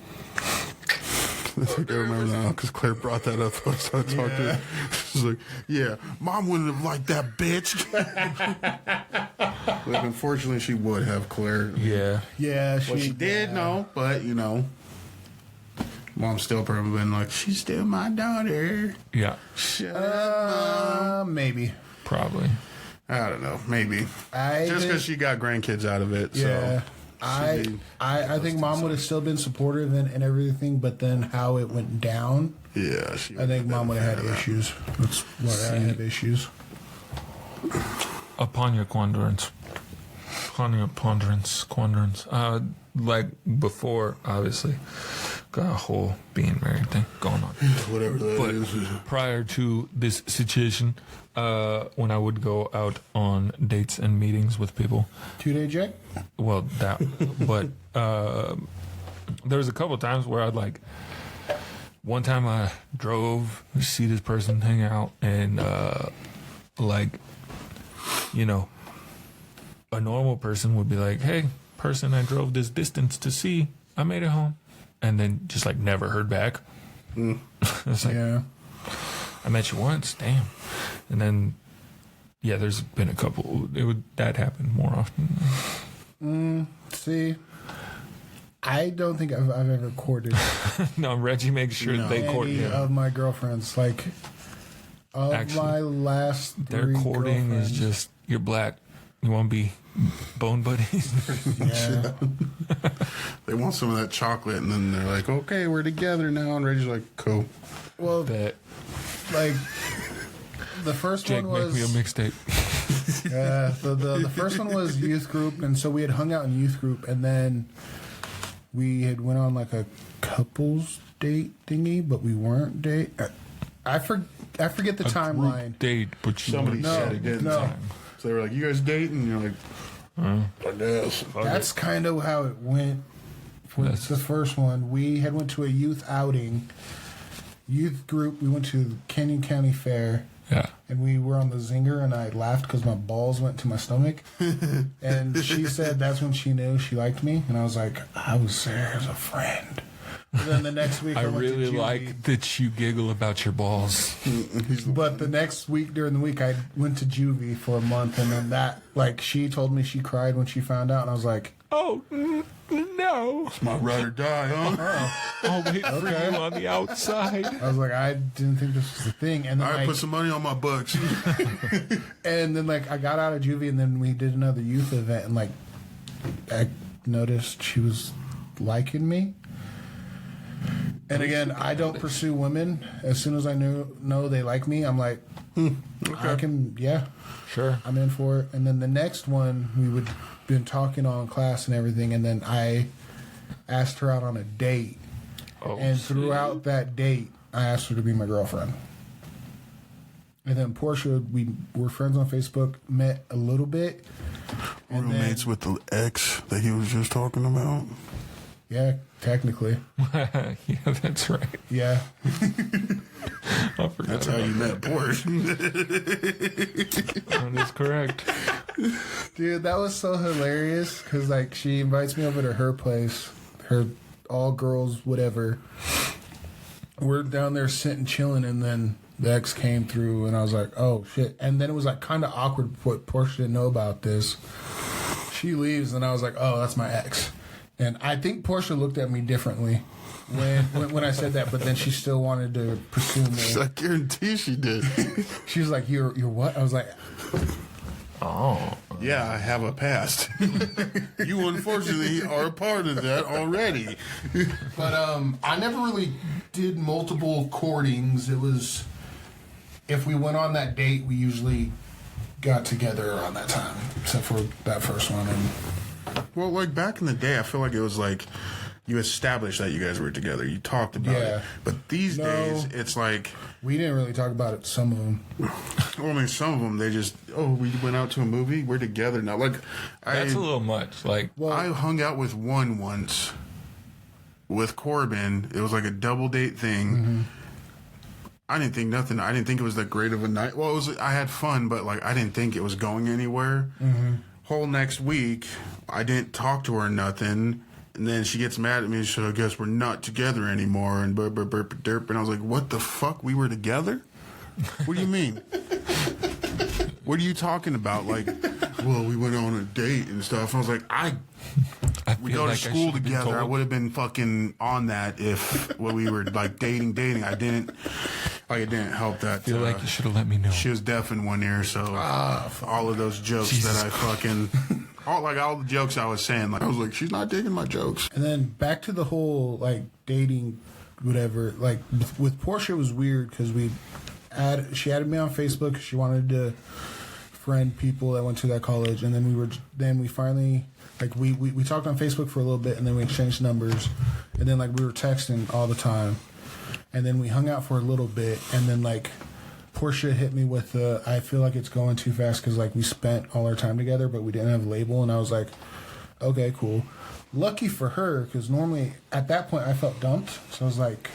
I think I remember now because Claire brought that up. So I started talking to her. She's like, yeah, mom wouldn't have liked that bitch. But unfortunately, she would have, Claire. Yeah. yeah, Well, she did know, but, you know, mom's still probably been like, she's still my daughter. Yeah. Shut up, Mom. Maybe. Probably. I don't know. Maybe. I Just think- because she got grandkids out of it. Yeah. So. I think mom would have still been supportive and everything, but then how it went down, Yeah. I think mom would have had issues. That's what I have issues. Upon your quandrance. Like before, obviously, got a whole being married thing going on. Whatever that But is. prior to this situation, when I would go out on dates and meetings with people, 2-day Jack? well, that, but There was a couple times where I'd like. One time I drove to see this person hang out, and like, you know, a normal person would be like, "Hey, person I drove this distance to see, I made it home," and then just like never heard back. It's like, Yeah. I met you once, damn, and then yeah, there's been a couple. That happened more often. See, I don't think I've ever courted No, Reggie makes sure they court any him. of my girlfriends. Like, of Actually, my last Their three courting is girlfriends- just, you're black, you want to be bone buddies. Yeah. They want some of that chocolate, and then they're like, "Okay, we're together now." And Reggie's like, "Cool." Well, Bet. like, the first Jake, one make was... me a mixtape. Yeah, the first one was youth group, and so we had hung out in youth group, and then we had went on like a couples date thingy, but we weren't date. I forget the timeline. Group date, but you Somebody weren't said dating it didn't. at the No. time. So they were like, "You guys dating?" And you're like, "I guess." That's kind of how it went. For the first one, we had went to a youth outing, youth group. We went to the Canyon County Fair. Yeah. And we were on the Zinger, and I laughed because my balls went to my stomach. And she said that's when she knew she liked me. And I was like, I was there as a friend. And then the next week, I went really to juvie. like that you giggle about your balls. But the next week during the week, I went to juvie for a month. And then that, like, she told me she cried when she found out. And I was like, Oh, no. It's my ride or die, huh? I'll wait for you on the outside. I was like, I didn't think this was a thing. And then, I like, put some money on my books. and then, like, I got out of juvie, and then we did another youth event. And, like, I noticed she was liking me. And again, I don't pursue women. As soon as I know they like me, I'm like, I can, yeah, Sure. I'm in for it. And then the next one, we would been talking all in class and everything, and then I asked her out on a date. Oh, And throughout that date, I asked her to be my girlfriend. And then Portia, we were friends on Facebook, met a little bit. And Roommates with the ex that he was just talking about. Yeah, technically. yeah, that's right. Yeah. I forgot. That's how you met Porsche. That is correct. Dude, that was so hilarious because, like, she invites me over to her place, her all girls, whatever. We're down there sitting, chilling, and then the ex came through, and I was like, oh, shit. And then it was, like, kind of awkward. What Portia didn't know about this. She leaves, and I was like, oh, that's my ex. And I think Portia looked at me differently when I said that, but then she still wanted to pursue me. I guarantee she did. She was like, you're what? I was like, Oh. Yeah, I have a past. You unfortunately are a part of that already. but I never really did multiple courtings. It was, if we went on that date, we usually got together around that time, except for that first one. And Well, like back in the day, I feel like it was like you established that you guys were together. You talked about Yeah. it. But these No. days, it's like, we didn't really talk about it, some of them. well, I mean, some of them, they just, oh, we went out to a movie. We're together now. Like, That's a little much. Like, I hung out with one once with Corbin. It was like a double date thing. Mm-hmm. I didn't think nothing. I didn't think it was that great of a night. Well, it was. I had fun, but like I didn't think it was going anywhere. Mm-hmm. Whole next week, I didn't talk to her nothing, and then she gets mad at me. So I guess we're not together anymore. And burp, burp, burp, derp. And I was like, "What the fuck? We were together? What do you mean? What are you talking about? Like, well, we went on a date and stuff." And I was like, we feel go like to I school should've been together. I told. would have been fucking on that if when we were like dating. I didn't. Like it didn't help that. I feel like you should have let me know. She was deaf in one ear, so all of those jokes Jesus that I fucking all the jokes I was saying, like I was like, she's not digging my jokes. And then back to the whole, like, dating, whatever. Like, with Portia, it was weird because she added me on Facebook 'cause she wanted to friend people that went to that college. And then we finally, like, we talked on Facebook for a little bit, and then we exchanged numbers. And then, like, we were texting all the time. And then we hung out for a little bit, and then, like, Portia hit me with I feel like it's going too fast because, like, we spent all our time together, but we didn't have a label. And I was like, okay, cool. Lucky for her, because normally at that point I felt dumped. So I was like,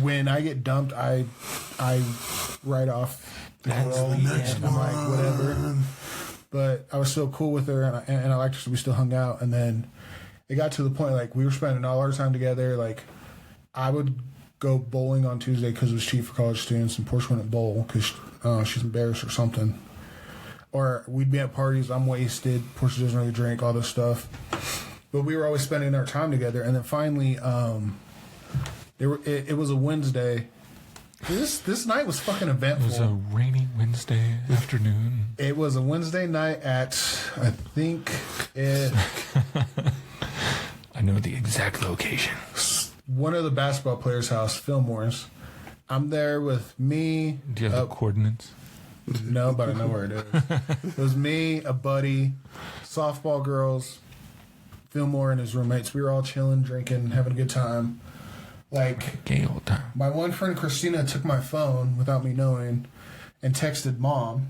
when I get dumped, I write off the girl, and I'm like, whatever. But I was so cool with her, and I liked her, so we still hung out. And then it got to the point, like, we were spending all our time together. Like, I would go bowling on Tuesday because it was cheap for college students, and Portia wouldn't bowl because she's embarrassed or something. Or we'd be at parties, I'm wasted, Portia doesn't really drink, all this stuff. But we were always spending our time together. And then finally, it was a Wednesday. This night was fucking eventful. It was a rainy Wednesday afternoon. It was a Wednesday night at, I think it... I know the exact location. One of the basketball players' house, Fillmore's. I'm there with me. Do you have the coordinates? No, but I know where it is. It was me, a buddy, softball girls, Fillmore and his roommates. We were all chilling, drinking, having a good time. Like, gay old time. My one friend Christina took my phone without me knowing and texted Mom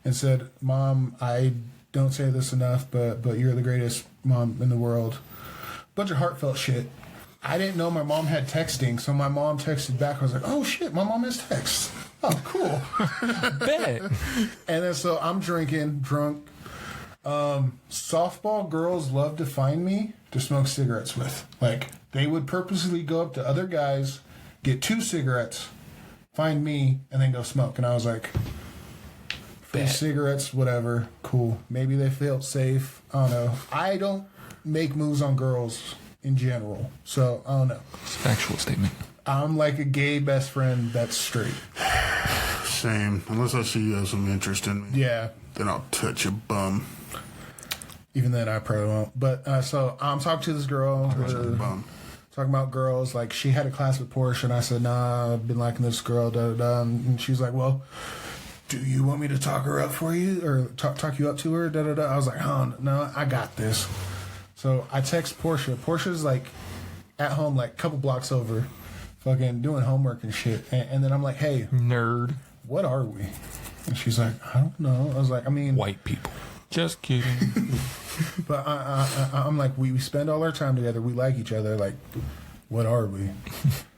and said, Mom, I don't say this enough, but you're the greatest mom in the world. Bunch of heartfelt shit. I didn't know my mom had texting, so my mom texted back. I was like, oh shit, my mom has text. Oh, cool. Bet. And then so I'm drinking, drunk. Softball girls love to find me to smoke cigarettes with. Like, they would purposely go up to other guys, get 2 cigarettes, find me, and then go smoke. And I was like, free cigarettes, whatever, cool. Maybe they felt safe. I don't know. I don't make moves on girls in general, so I don't know. It's a factual statement. I'm like a gay best friend that's straight. Same. Unless I see you have some interest in me. Yeah. Then I'll touch your bum. Even then, I probably won't. But so I'm talking to this girl. Talking about girls. Like, she had a class with Portia, and I said, nah, I've been liking this girl, da-da-da. And she's like, well, do you want me to talk her up for you? Or talk you up to her, da-da-da? I was like, oh, no, I got this. So I text Portia. Portia's, like, at home, like, a couple blocks over, fucking doing homework and shit. And then I'm like, hey. Nerd. What are we? And she's like, I don't know. I was like, I mean. White people. Just kidding. But I'm like, we spend all our time together. We like each other. Like, what are we?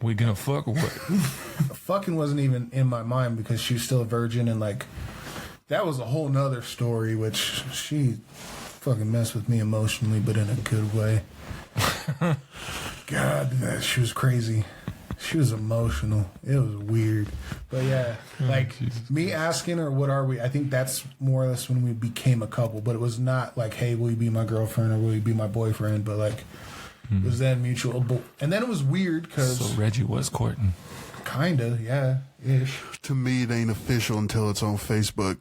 We gonna fuck or what? Fucking wasn't even in my mind because she was still a virgin. And, like, that was a whole nother story, which she fucking messed with me emotionally, but in a good way. God, she was crazy. She was emotional. It was weird. But yeah, like, me asking her, what are we? I think that's more or less when we became a couple. But it was not like, hey, will you be my girlfriend or will you be my boyfriend? But, like, it was then mutual. And then it was weird because... So Reggie was courting. Kinda, yeah, ish. To me, it ain't official until it's on Facebook.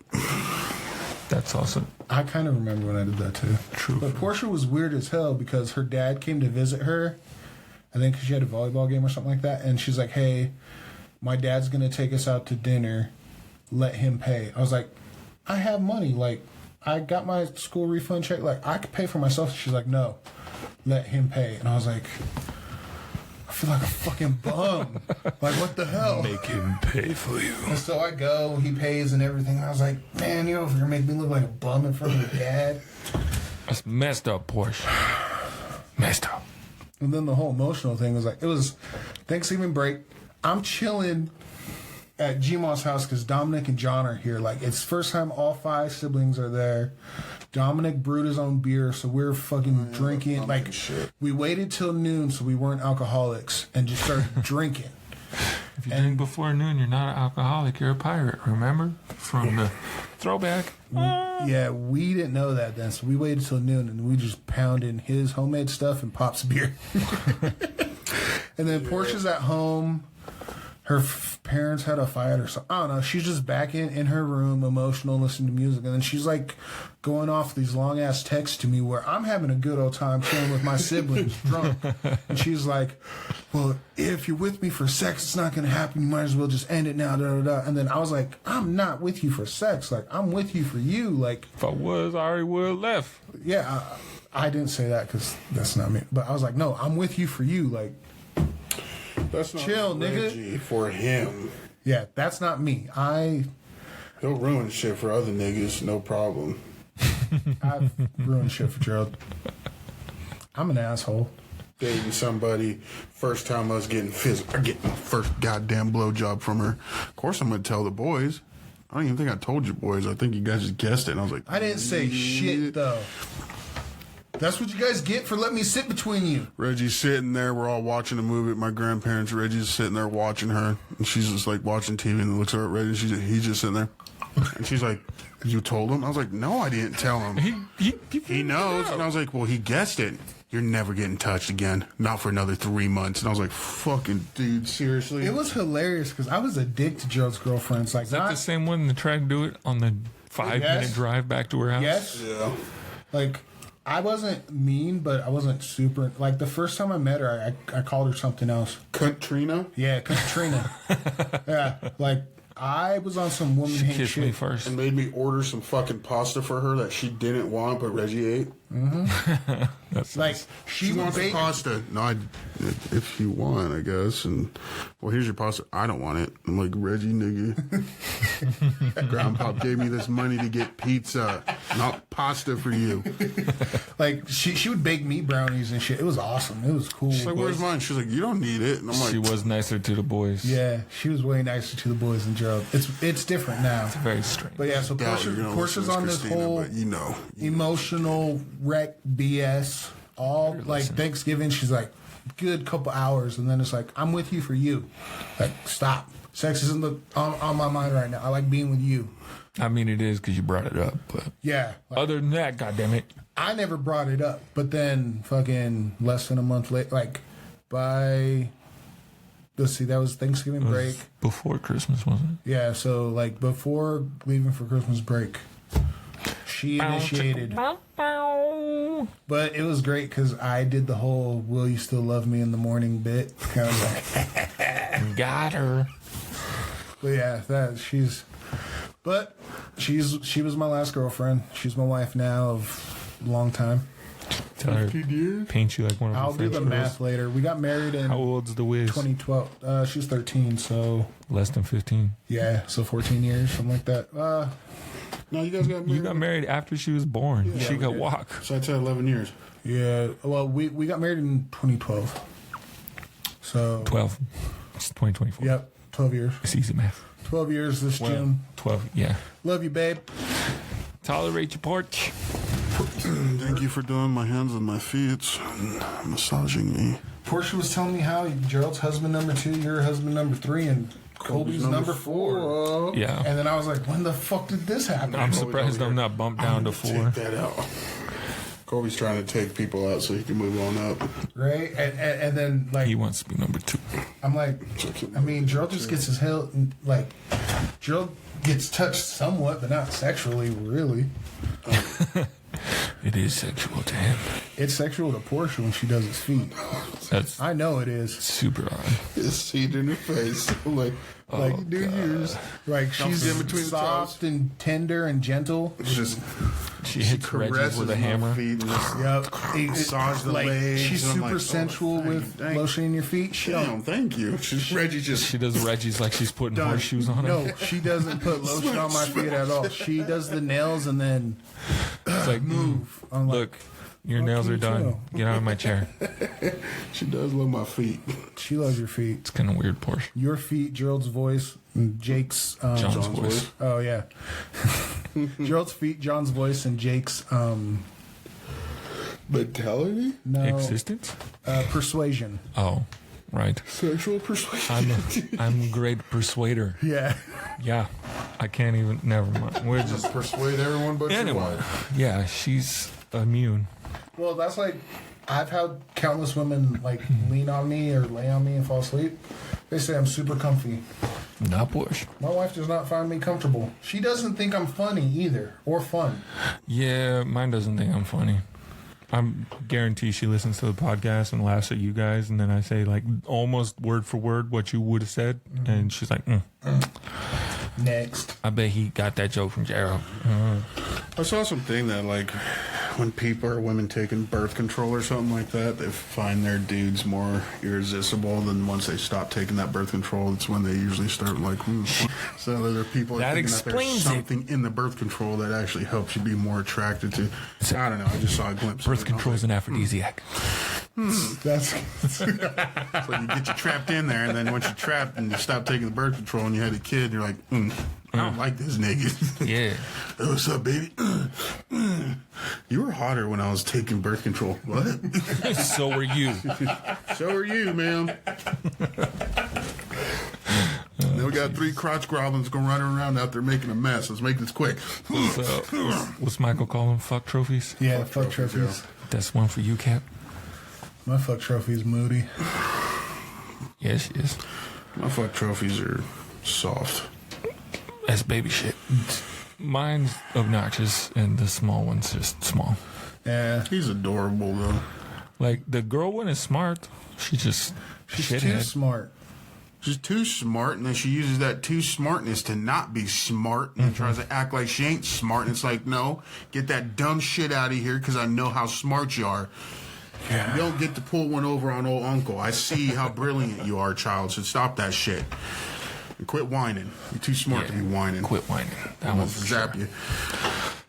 That's awesome. I kind of remember when I did that too. True. But Portia was weird as hell because her dad came to visit her. I think she had a volleyball game or something like that. And she's like, hey, my dad's going to take us out to dinner. Let him pay. I was like, I have money. Like, I got my school refund check. Like, I could pay for myself. She's like, no, let him pay. And I was like, I feel like a fucking bum. Like, what the hell? Make him pay for you. And so I go, he pays and everything. I was like, man, you're over here making me look like a bum in front of your dad. That's messed up, Porsche. Messed up. And then the whole emotional thing was like, it was Thanksgiving break. I'm chilling at Gmaw's house because Dominic and John are here. Like, it's first time all 5 siblings are there. Dominic brewed his own beer, so we're fucking drinking. Like, we waited till noon so we weren't alcoholics and just started drinking. If you drink before noon, you're not an alcoholic. You're a pirate, remember? From the throwback. Yeah, we didn't know that then, so we waited till noon and we just pounded his homemade stuff and Pop's beer. And then Portia's at home. Her parents had a fight or something. I don't know. She's just back in her room, emotional, listening to music. And then she's like going off these long ass texts to me where I'm having a good old time chilling with my siblings drunk. And she's like, well, if you're with me for sex, it's not going to happen. You might as well just end it now. Da, da, da. And then I was like, I'm not with you for sex. Like, I'm with you for you. Like, if I was, I already would have left. Yeah, I didn't say that because that's not me. But I was like, no, I'm with you for you. Like, that's not chill, Reggie nigga. For him. Yeah, that's not me. He'll ruin shit for other niggas, no problem. I've ruined shit for Gerald. I'm an asshole. Dating somebody, first time I was getting physical, getting my first goddamn blowjob from her. Of course, I'm gonna tell the boys. I don't even think I told you boys. I think you guys just guessed it. And I was like, I didn't say shit though. That's what you guys get for letting me sit between you. Reggie's sitting there. We're all watching a movie at my grandparents. Reggie's sitting there watching her, and she's just like watching TV and looks at Reggie. He's just sitting there, and she's like, "You told him?" I was like, "No, I didn't tell him. He knows." And I was like, "Well, he guessed it. You're never getting touched again. Not for another 3 months." And I was like, "Fucking dude, seriously?" It was hilarious because I was a dick to Gerald's girlfriends. Like, Is that the same one that tried to do it on the 5-minute drive back to her house? Yes. Yeah. Like, I wasn't mean, but I wasn't super. Like, the first time I met her, I called her something else. Katrina? Yeah, Katrina. Yeah, like, I was on some woman hate Kissed shit. me first. And made me order some fucking pasta for her that she didn't want, but Reggie ate. That's Like, she would wants bake. pasta. No, if you want, I guess. And, well, here's your pasta. I don't want it. I'm like, Reggie, nigga. Grandpa gave me this money to get pizza, not pasta for you. Like, she would bake me brownies and shit. It was awesome. It was cool. She's like, where's mine? She's like, you don't need it. And I'm like, She was nicer to the boys. Yeah, she was way nicer to the boys than Gerald. It's different now. Very strange. But yeah, so doubt you're gonna Portia's listen on to this Christina, whole but you know. emotional wreck BS. All like listening. Thanksgiving, she's like, good couple hours, and then it's like, I'm with you for you. Like, stop. Sex isn't on my mind right now. I like being with you. I mean, it is because you brought it up. But Yeah. Like, other than that, goddammit. I never brought it up, but then fucking less than a month later, like by, let's see, that was Thanksgiving break. Before Christmas, wasn't it? Yeah, so like before leaving for Christmas break, she initiated. But it was great because I did the whole "Will you still love me in the morning?" bit. I was like, Got her. but yeah, she was my last girlfriend. She's my wife now of a long time. Tell her, paint you like one of I'll her do French the girls. math later. We got married in How old's the Wiz? 2012. She's 13, so Less than 15. yeah, so 14 years, something like that. No, you guys got married. You got married after she was born. Yeah, she we could did. walk. So I said 11 years. Yeah, well, we got married in 2012. So 12. It's 2024. Yep, 12 years. It's easy math. 12 years this June. 12, yeah. Love you, babe. Tolerate your porch. Thank you for doing my hands and my feet and massaging me. Portia was telling me how Gerald's husband number 2, you're husband number 3, and Colby's number 4. Yeah. And then I was like, when the fuck did this happen? I'm surprised I'm not bumped down to 4. Take that out. Colby's trying to take people out so he can move on up. Right? And then, like, He wants to be number 2. I'm like, I mean, Gerald just gets his hell, like, Gerald gets touched somewhat, but not sexually, really. It is sexual to him. It's sexual to Portia when she does his feet. That's I know it is. super odd. His seed in her face. Like, do yours. Like, she's in between the soft and tender and gentle. It's just, She hits Reggie caresses with a my hammer. feet and just, Yep. massage the legs. She's and I'm super like, oh, sensual thank with you, thank you. lotioning your feet. She don't. Damn, thank you. Reggie just. She does Reggie's like she's putting Done. horseshoes on her. No, she doesn't put lotion on my feet at all. She does the nails and then It's like, move. I'm like, look, your nails you are done. too. Get out of my chair. She does love my feet. she loves your feet. It's kind of weird, Porsche. Your feet, Gerald's voice, and Jake's. John's voice. Oh yeah, Gerald's feet, John's voice, and Jake's. Mentality? No, Existence? persuasion. Oh, right. Sexual persuasion. I'm a great persuader. Yeah, Yeah. I can't even. Never mind. We're just. Just persuade everyone but your Anyway. wife. Yeah, she's immune. well, that's like I've had countless women like lean on me or lay on me and fall asleep. They say I'm super comfy. Not Porsche. My wife does not find me comfortable. She doesn't think I'm funny either or fun. Yeah, mine doesn't think I'm funny. I'm guarantee she listens to the podcast and laughs at you guys, and then I say like almost word for word what you would have said, and she's like, Next. "I bet he got that joke from Gerald." I saw something that like when people or women taking birth control or something like that, they find their dudes more irresistible than once they stop taking that birth control. It's when they usually start like, So there are people That thinking that there's explains something in the birth control that actually helps you be more attracted to. I don't know. I just saw a glimpse. Birth of it. control is an aphrodisiac. That's So you get you trapped in there, and then once you're trapped and you stop taking the birth control and you had a kid, you're like, I don't like this nigga. Yeah. Hey, what's up, baby? You were hotter when I was taking birth control. What? So were you. So are you, ma'am. Then we got 3 crotch goblins going running around out there making a mess. Let's make this quick. So, what's Michael call them? Fuck trophies? yeah, fuck trophies. yeah. That's one for you, Cap. My fuck trophy is Moody. Yeah, she is. My fuck trophies are soft. That's baby shit. Mine's obnoxious, and the small one's just small. Yeah, He's adorable, though. Like, the girl one is smart. She's she's too shithead. smart. She's too smart, and then she uses that too smartness to not be smart, and then tries to act like she ain't smart. And it's like, no, get that dumb shit out of here, because I know how smart you are. Yeah. You don't get to pull one over on old uncle. I see how brilliant you are, child. So stop that shit. And quit whining. You're too smart to be whining. Quit whining. That I'm one's gonna for zap sure. you.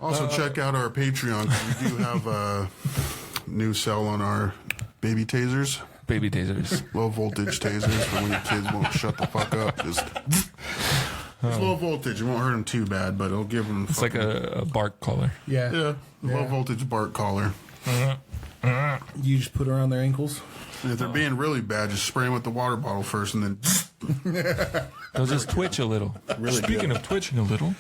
Also, check out our Patreon, because we do have a new sell on our baby tasers. Baby tasers. Low voltage tasers for when your kids won't shut the fuck up. Just it's low voltage. It won't hurt them too bad, but it'll give them. It's like a bark collar. Yeah. Low voltage bark collar. You just put around their ankles. And if they're being really bad, just spray them with the water bottle first, and then They'll just twitch a little. Really Speaking of twitching a little,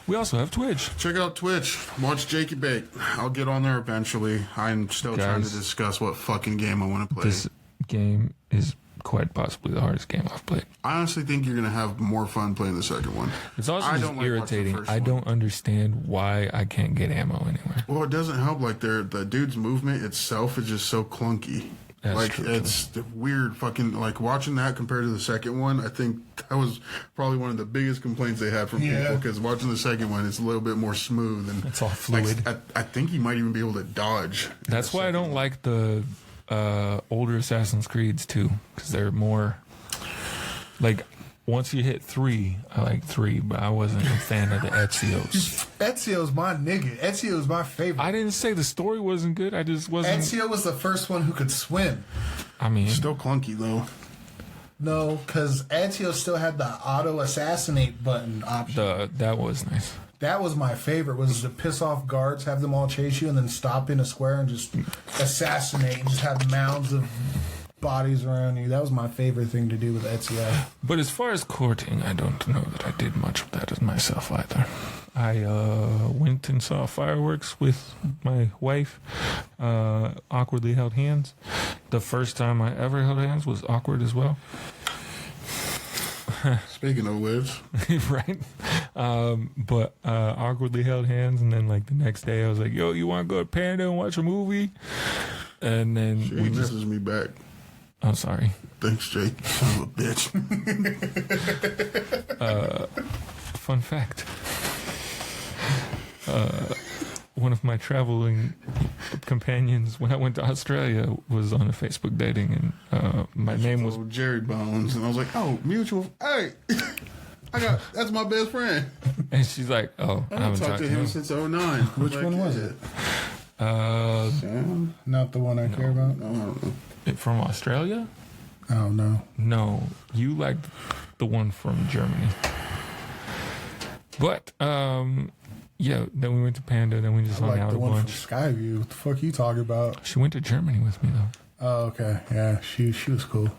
we also have Twitch. check out Twitch. Watch Jakey Bake. I'll get on there eventually. I'm still trying to Guys, discuss what fucking game I want to play. This game is quite possibly the hardest game I've played. I honestly think you're gonna have more fun playing the second one. It's also I just don't like watching the irritating. first I one. don't understand why I can't get ammo anywhere. Well, it doesn't help. Like the dude's movement itself is just so clunky. That's like true, it's the weird fucking like watching that compared to the second one. I think that was probably one of the biggest complaints they had from people, because watching the second one, it's a little bit more smooth and It's all fluid. Like, I think you might even be able to dodge. That's why I don't like the older Assassin's Creeds too, because they're more like once you hit 3, I like 3, but I wasn't a fan of the Ezio's. Ezio's my nigga. Ezio's my favorite. I didn't say the story wasn't good. I just wasn't. Ezio was the first one who could swim. I mean, Still clunky though. No, because Ezio still had the auto assassinate button option. that was nice. That was my favorite, was to piss off guards, have them all chase you, and then stop in a square and just assassinate and just have mounds of bodies around you. That was my favorite thing to do with Ezio. But as far as courting, I don't know that I did much of that as myself either. I went and saw fireworks with my wife, awkwardly held hands. The first time I ever held hands was awkward as well. Speaking of which, Right? But awkwardly held hands, and then like the next day I was like, yo, you want to go to Panda and watch a movie? And then she we just, messaged me back. I'm sorry. Thanks, Jake. Son of a bitch. Fun fact. One of my traveling companions when I went to Australia was on a Facebook dating, and my name was Oh, Jerry Bones, and I was like, "Oh, mutual. Hey, that's my best friend. and she's like, "Oh, I I haven't haven't talked to him since '09. Which one was it? Sam? Not the one I care about? I don't know. From Australia? Oh, no. No, you liked the one from Germany. But yeah, then we went to Panda, then we just I hung like out the a one from bunch. Skyview. What the fuck you talking about? She went to Germany with me though. Oh, okay. Yeah, she was cool.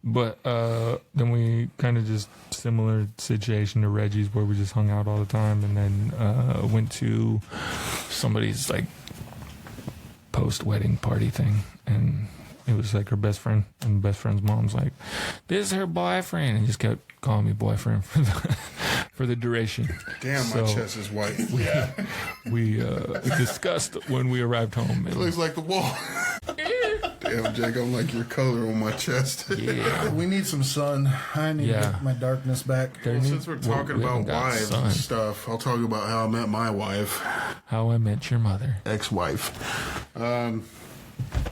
But then we kind of just similar situation to Reggie's where we just hung out all the time, and then went to somebody's like post-wedding party thing, and it was like her best friend, and the best friend's mom's like, "This is her boyfriend," and just kept calling me boyfriend for the duration. Damn, So- my chest is white. We discussed when we arrived home. It looks like the wall. Damn, Jake, I'm like your color on my chest. Yeah. We need some sun. I need to Yeah. get my darkness back. There Well, need- since we're well, talking we about haven't got wives sun. and stuff, I'll talk about how I met my wife, How I Met Your Mother. ex-wife.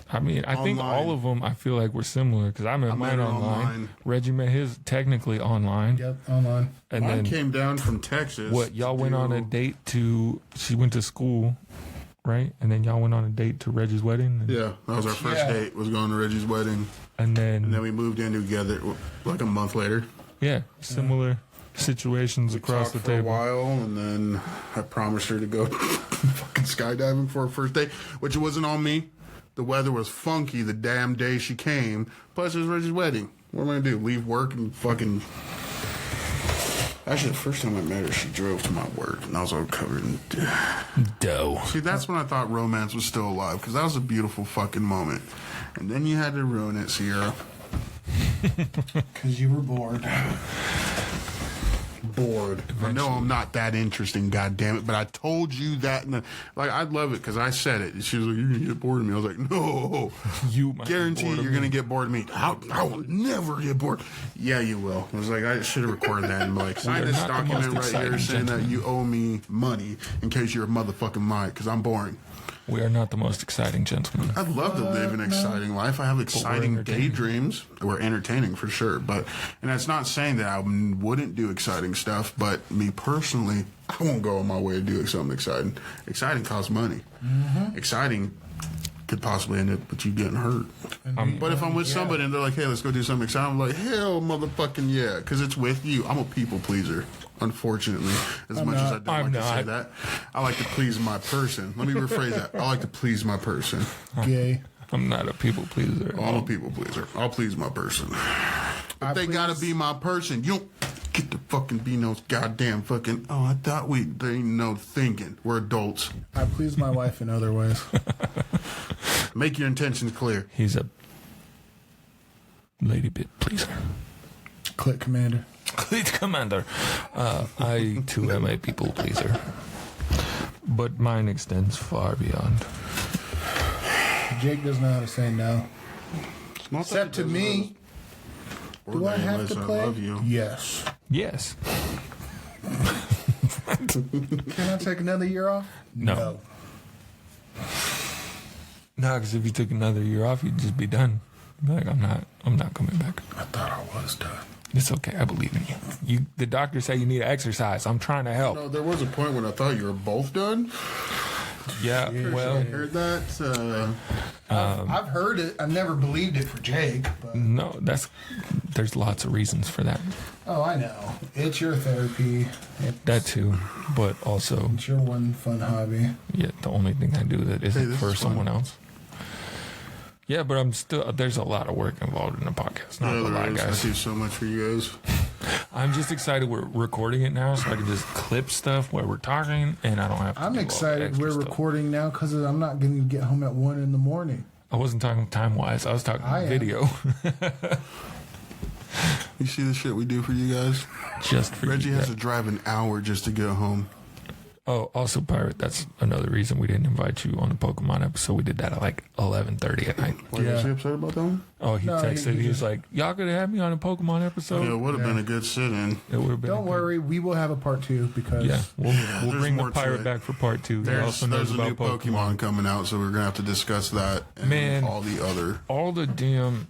I mean, I think Online. all of them, I feel like we're similar because I met mine her online. online. Reggie met his technically online. Yep, online. And Mine then, came down from Texas. what, y'all to went on a do- date to, she went to school, right? And then y'all went on a date to Reggie's wedding. Yeah, that was our first Yeah. date, was going to Reggie's wedding. And then, And then we moved in together like a month later. yeah, similar situations across Talked the for a table. while, and then I promised her to go fucking skydiving for her first date, which it wasn't on me. The weather was funky the damn day she came. Plus, it was Reggie's wedding. What am I gonna do? Leave work and fucking. Actually, the first time I met her, she drove to my work, and I was all covered in. Dough. See, that's when I thought romance was still alive, because that was a beautiful fucking moment. And then you had to ruin it, Sierra. Because you were bored. Bored. I know I'm not that interesting, goddammit, but I told you that. Like, I'd love it because I said it. She was like, "You're gonna get bored of me." I was like, "No, You might be guarantee bored of you're me. gonna get bored of me." I will never get bored. Yeah, you will. I was like, I should have recorded that and be like, sign are this not the document most right here exciting saying that gentlemen. you owe me money in case you're a motherfucking mind because I'm boring. We are not the most exciting gentlemen. I'd love to live an exciting life. I have exciting entertaining. daydreams. We're entertaining for sure, and that's not saying that I wouldn't do exciting stuff. But me personally, I won't go on my way to do something exciting. Exciting costs money. Exciting could possibly end up with you getting hurt. But if I'm with somebody and they're like, "Hey, let's go do something exciting," I'm like, "Hell, motherfucking yeah!" Because it's with you. I'm a people pleaser. Unfortunately, as much as I don't I'm like to say not. that, I like to please my person. Let me rephrase that. I like to please my person. Gay. I'm not a people pleaser. I'm a people pleaser. I'll please my person. But they gotta be my person. You don't get to fucking be no goddamn fucking. Oh, I thought there ain't no thinking. We're adults. I please my wife in other ways. Make your intentions clear. He's a lady bit pleaser. Click commander. Please, Commander. I too am a people pleaser, but mine extends far beyond. Jake doesn't know how to say no. It's not Except that to it me. doesn't- Do I have to I play? love you. Yes. Yes. Can I take another year off? No. No, because if you took another year off, you'd just be done. You'd be like, I'm not coming back. I thought I was done. It's okay. I believe in you. The doctor say you need to exercise. I'm trying to help. No, there was a point when I thought you were both done. Yeah. Well, I heard that. I've heard it. I've never believed it for Jake. But, no. There's lots of reasons for that. oh, I know. It's your therapy. That too, but also, It's your one fun hobby. yeah, the only thing I do that isn't this for is fun. someone else. Yeah, but I'm still. There's a lot of work involved in the podcast. Not Yeah, gonna lie, there is. I guys. do so much for you guys. I'm just excited we're recording it now, so I can just clip stuff while we're talking, and I don't have to. I'm do all the excited extra we're stuff. recording now because I'm not going to get home at 1 in the morning. I wasn't talking time wise. I was talking I am. video. You see the shit we do for you guys? Just for Reggie you. has to drive an hour just to get home. Oh, also, Pirate, that's another reason we didn't invite you on the Pokemon episode. We did that at like 11:30 at night. Why, Yeah. is he upset about that one? Oh, he No, texted. he He was just- like, y'all could have me on a Pokemon Yeah, episode. it would have been a good sit-in. It would have been. Don't worry, we will have a part 2 because Yeah, we'll there's bring the more to Pirate it. back for part 2. He also knows There's a new about Pokemon coming out, so we're gonna have to discuss that and Man. all the other. All the damn.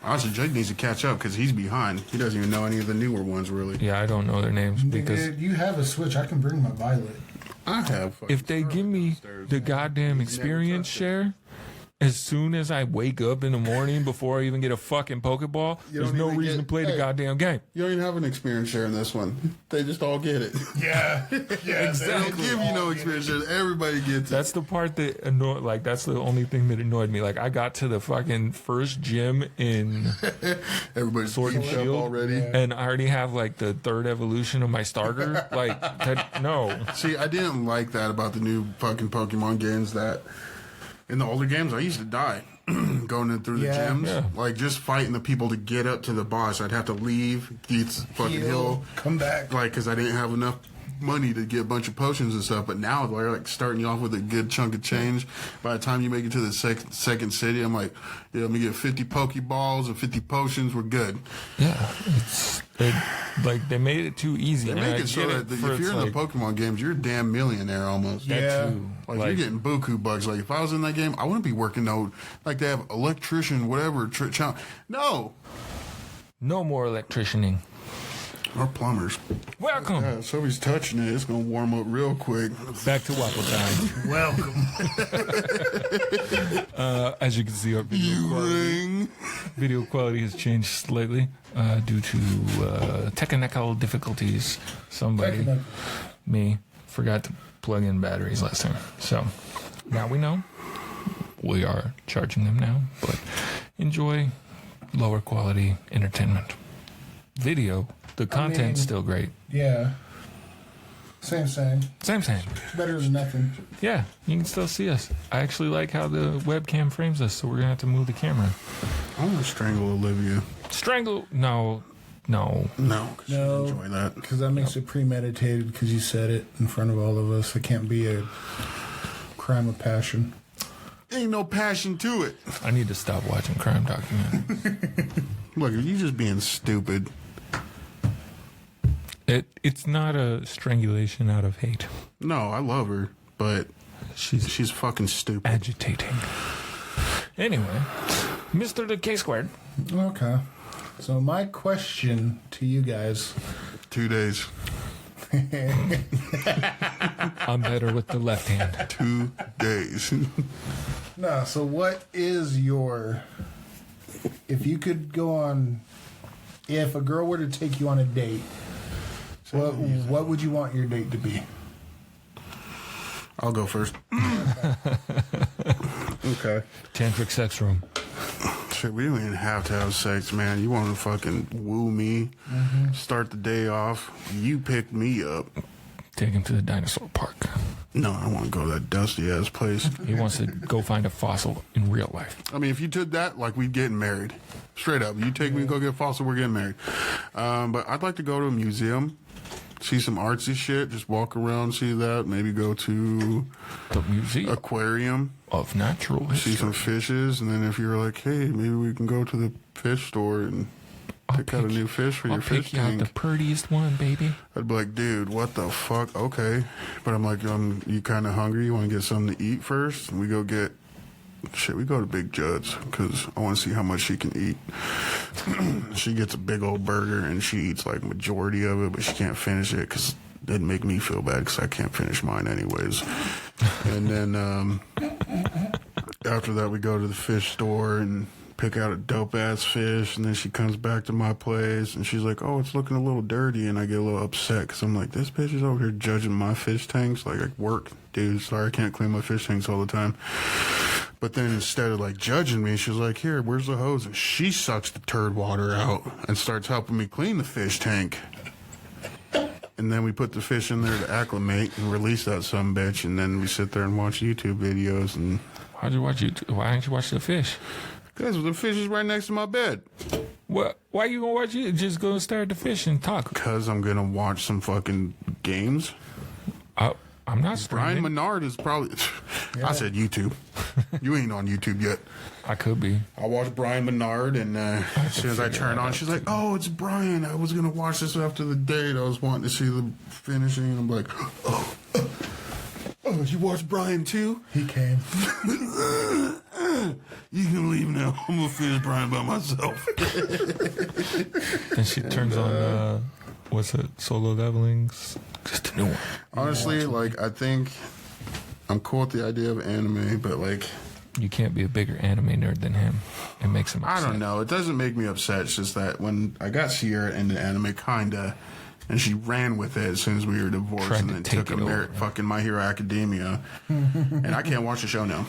Honestly, Jake needs to catch up because he's behind. He doesn't even know any of the newer ones really. Yeah, I don't know their names because Nigga, you have a Switch. I can bring my Violet. I have. fucking if they give me the goddamn experience share, as soon as I wake up in the morning before I even get a fucking Pokeball, there's don't no even reason get- to play the hey. goddamn game. You don't even have an experience share in this one. They just all get it. Yeah. Yeah. They don't give you no experience share. Everybody gets it. That's the part that annoyed. Like that's the only thing that annoyed me. Like I got to the fucking first gym in Everybody's Sword and geeked up Shield already. and I already have like the third evolution of my starter. Like that, no. See, I didn't like that about the new fucking Pokemon games. That in the older games, I used to die going in through the Yeah. gyms, Yeah. like just fighting the people to get up to the boss. I'd have to leave, get fucking hill, Come back. like because I didn't have enough money to get a bunch of potions and stuff. But now they're like starting you off with a good chunk of change. By the time you make it to the second city, I'm like, yeah, let me get 50 Pokeballs and 50 potions. We're good. Yeah, they made it too easy. They make it so that if you're in the Pokemon games, you're a damn millionaire almost. That too. Like you're getting buku bucks. Like if I was in that game, I wouldn't be working no. Like they have electrician, whatever. No more electricianing. Or plumbers. Welcome. Yeah, somebody's touching it. It's gonna warm up real quick. Back to Waffle Time. Welcome. As you can see, our video quality has changed slightly due to technical difficulties. Somebody, me, forgot to plug in batteries last time. So now we know. We are charging them now, but enjoy lower quality entertainment. Video, the content's still great. Yeah. Same. Better than nothing. Yeah, you can still see us. I actually like how the webcam frames us, so we're going to have to move the camera. I want to strangle Olivia. Strangle? No. No, because you enjoy that. Because that makes it premeditated because you said it in front of all of us. It can't be a crime of passion. Ain't no passion to it. I need to stop watching crime documentaries. Look, you just being stupid. It's not a strangulation out of hate. No, I love her, but she's fucking stupid. Agitating. Anyway, Mr. the K squared. Okay. So my question to you guys. 2 days. I'm better with the left hand. 2 days. No, so what is your... If you could go on... If a girl were to take you on a date, what would you want your date to be? I'll go first. Okay. Tantric sex room. Shit, we don't even have to have sex, man. You want to fucking woo me, start the day off, you pick me up. Take him to the dinosaur park. No, I want to go to that dusty-ass place. He wants to go find a fossil in real life. I mean, if you did that, like, we'd get married. Straight up. You take me to go get a fossil, we're getting married. But I'd like to go to a museum, see some artsy shit, just walk around, see that, maybe go to the museum aquarium of natural history. See some fishes, and then if you're like, hey, maybe we can go to the fish store and pick out a new fish for your fish tank. I'll pick out the prettiest one, baby. I'd be like, dude, what the fuck? Okay. But I'm like, you kind of hungry? You want to get something to eat first? And we go get... Shit, we go to Big Judd's because I want to see how much she can eat. She gets a big old burger and she eats like majority of it, but she can't finish it because it didn't make me feel bad because I can't finish mine anyways. And then after that, we go to the fish store and pick out a dope ass fish, and then she comes back to my place and she's like, oh, it's looking a little dirty, and I get a little upset because I'm like, this bitch is over here judging my fish tanks. Like, I work, dude, sorry, I can't clean my fish tanks all the time. But then instead of like judging me, she's like, here, where's the hose? And she sucks the turd water out and starts helping me clean the fish tank. And then we put the fish in there to acclimate and release that sumbitch, and then we sit there and watch YouTube videos. And why'd you watch YouTube? Why didn't you watch the fish? Because the fish is right next to my bed. What? Why you gonna watch it? Just go stare at the fish and talk. Because I'm gonna watch some fucking games. I'm not Brian Menard is probably... Yeah. I said YouTube. You ain't on YouTube yet. I could be. I watched Brian Menard, and as soon as I turned on, she's like, oh, it's Brian. I was going to watch this after the date. I was wanting to see the finishing. And I'm like, oh, you watched Brian too? He came. You can leave now. I'm going to finish Brian by myself. Then she turns on, what's it, Solo Leveling's? Just a new one. Honestly, like, I think I'm cool with the idea of anime, but, like... You can't be a bigger anime nerd than him. It makes him upset. I don't know. It doesn't make me upset. It's just that when I got Sierra into anime, kinda, and she ran with it as soon as we were divorced, Tried and to then take took it a over. fucking My Hero Academia, and I can't watch the show now.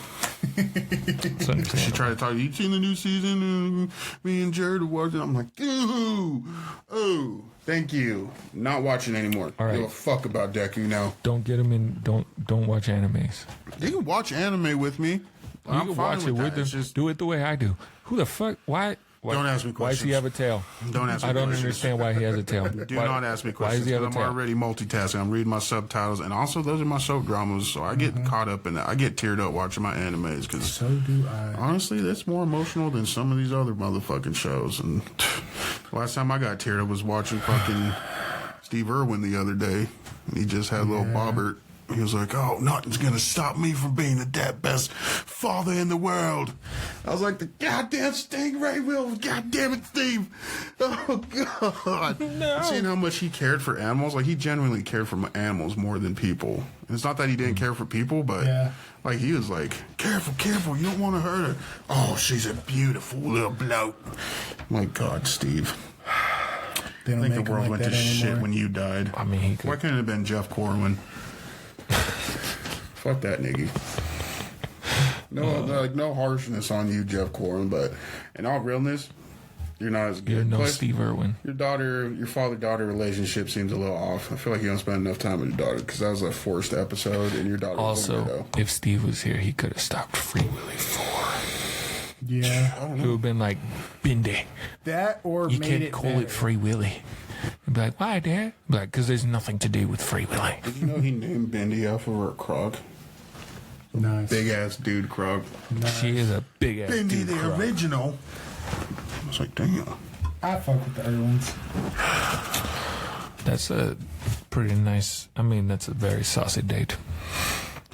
It's understandable. She tried to talk, you seen the new season? Me and Jared watched it. I'm like, ooh, oh, thank you. Not watching anymore. All right. Give a fuck about Deku now. Don't get him in. Don't watch animes. You can watch anime with me. You can watch it with them. Just... Do it the way I do. Who the fuck? Why? Don't ask me Why does questions. he have a tail? Don't ask me I don't questions. understand why he has a tail. Do not ask me Why does questions. he have a I'm tail? already multitasking. I'm reading my subtitles, and also those are my soap dramas, so I get caught up in that. I get teared up watching my animes because So do I. honestly, that's more emotional than some of these other motherfucking shows. And last time I got teared up was watching fucking Steve Irwin the other day. And he just had little Bobbert. He was like, "Oh, nothing's gonna stop me from being the best father in the world." I was like, "The goddamn Stingray will, goddamn it, Steve!" Oh God! No. Seeing how much he cared for animals, like he genuinely cared for animals more than people. And it's not that he didn't care for people, but like he was like, "Careful, careful, you don't want to hurt her." Oh, she's a beautiful little bloke. My God, Steve. They I don't think make the them world like went that to shit anymore. when you died. I mean, he could. Why couldn't it have been Jeff Corwin? Fuck that nigga. No harshness on you, Jeff Corwin, but in all realness, you're not as good. You're no Plus, Steve Irwin. your father-daughter relationship seems a little off. I feel like you don't spend enough time with your daughter because that was a forced episode, and your daughter was a Also, weirdo. if Steve was here, he could have stopped Free Willy 4. Yeah. He would have been like, Bindi, That or you made can't it call better. it Free Willy. I'd be like, why, Dad? Be like, because there's nothing to do with Free Willy. Did you know he named Bendy after a Krog? Nice. Big ass dude, Krog. She is a big ass Bendy dude, the bro. original. I was like, damn. I fuck with the Irwins. That's a pretty nice, I mean, that's a very saucy date.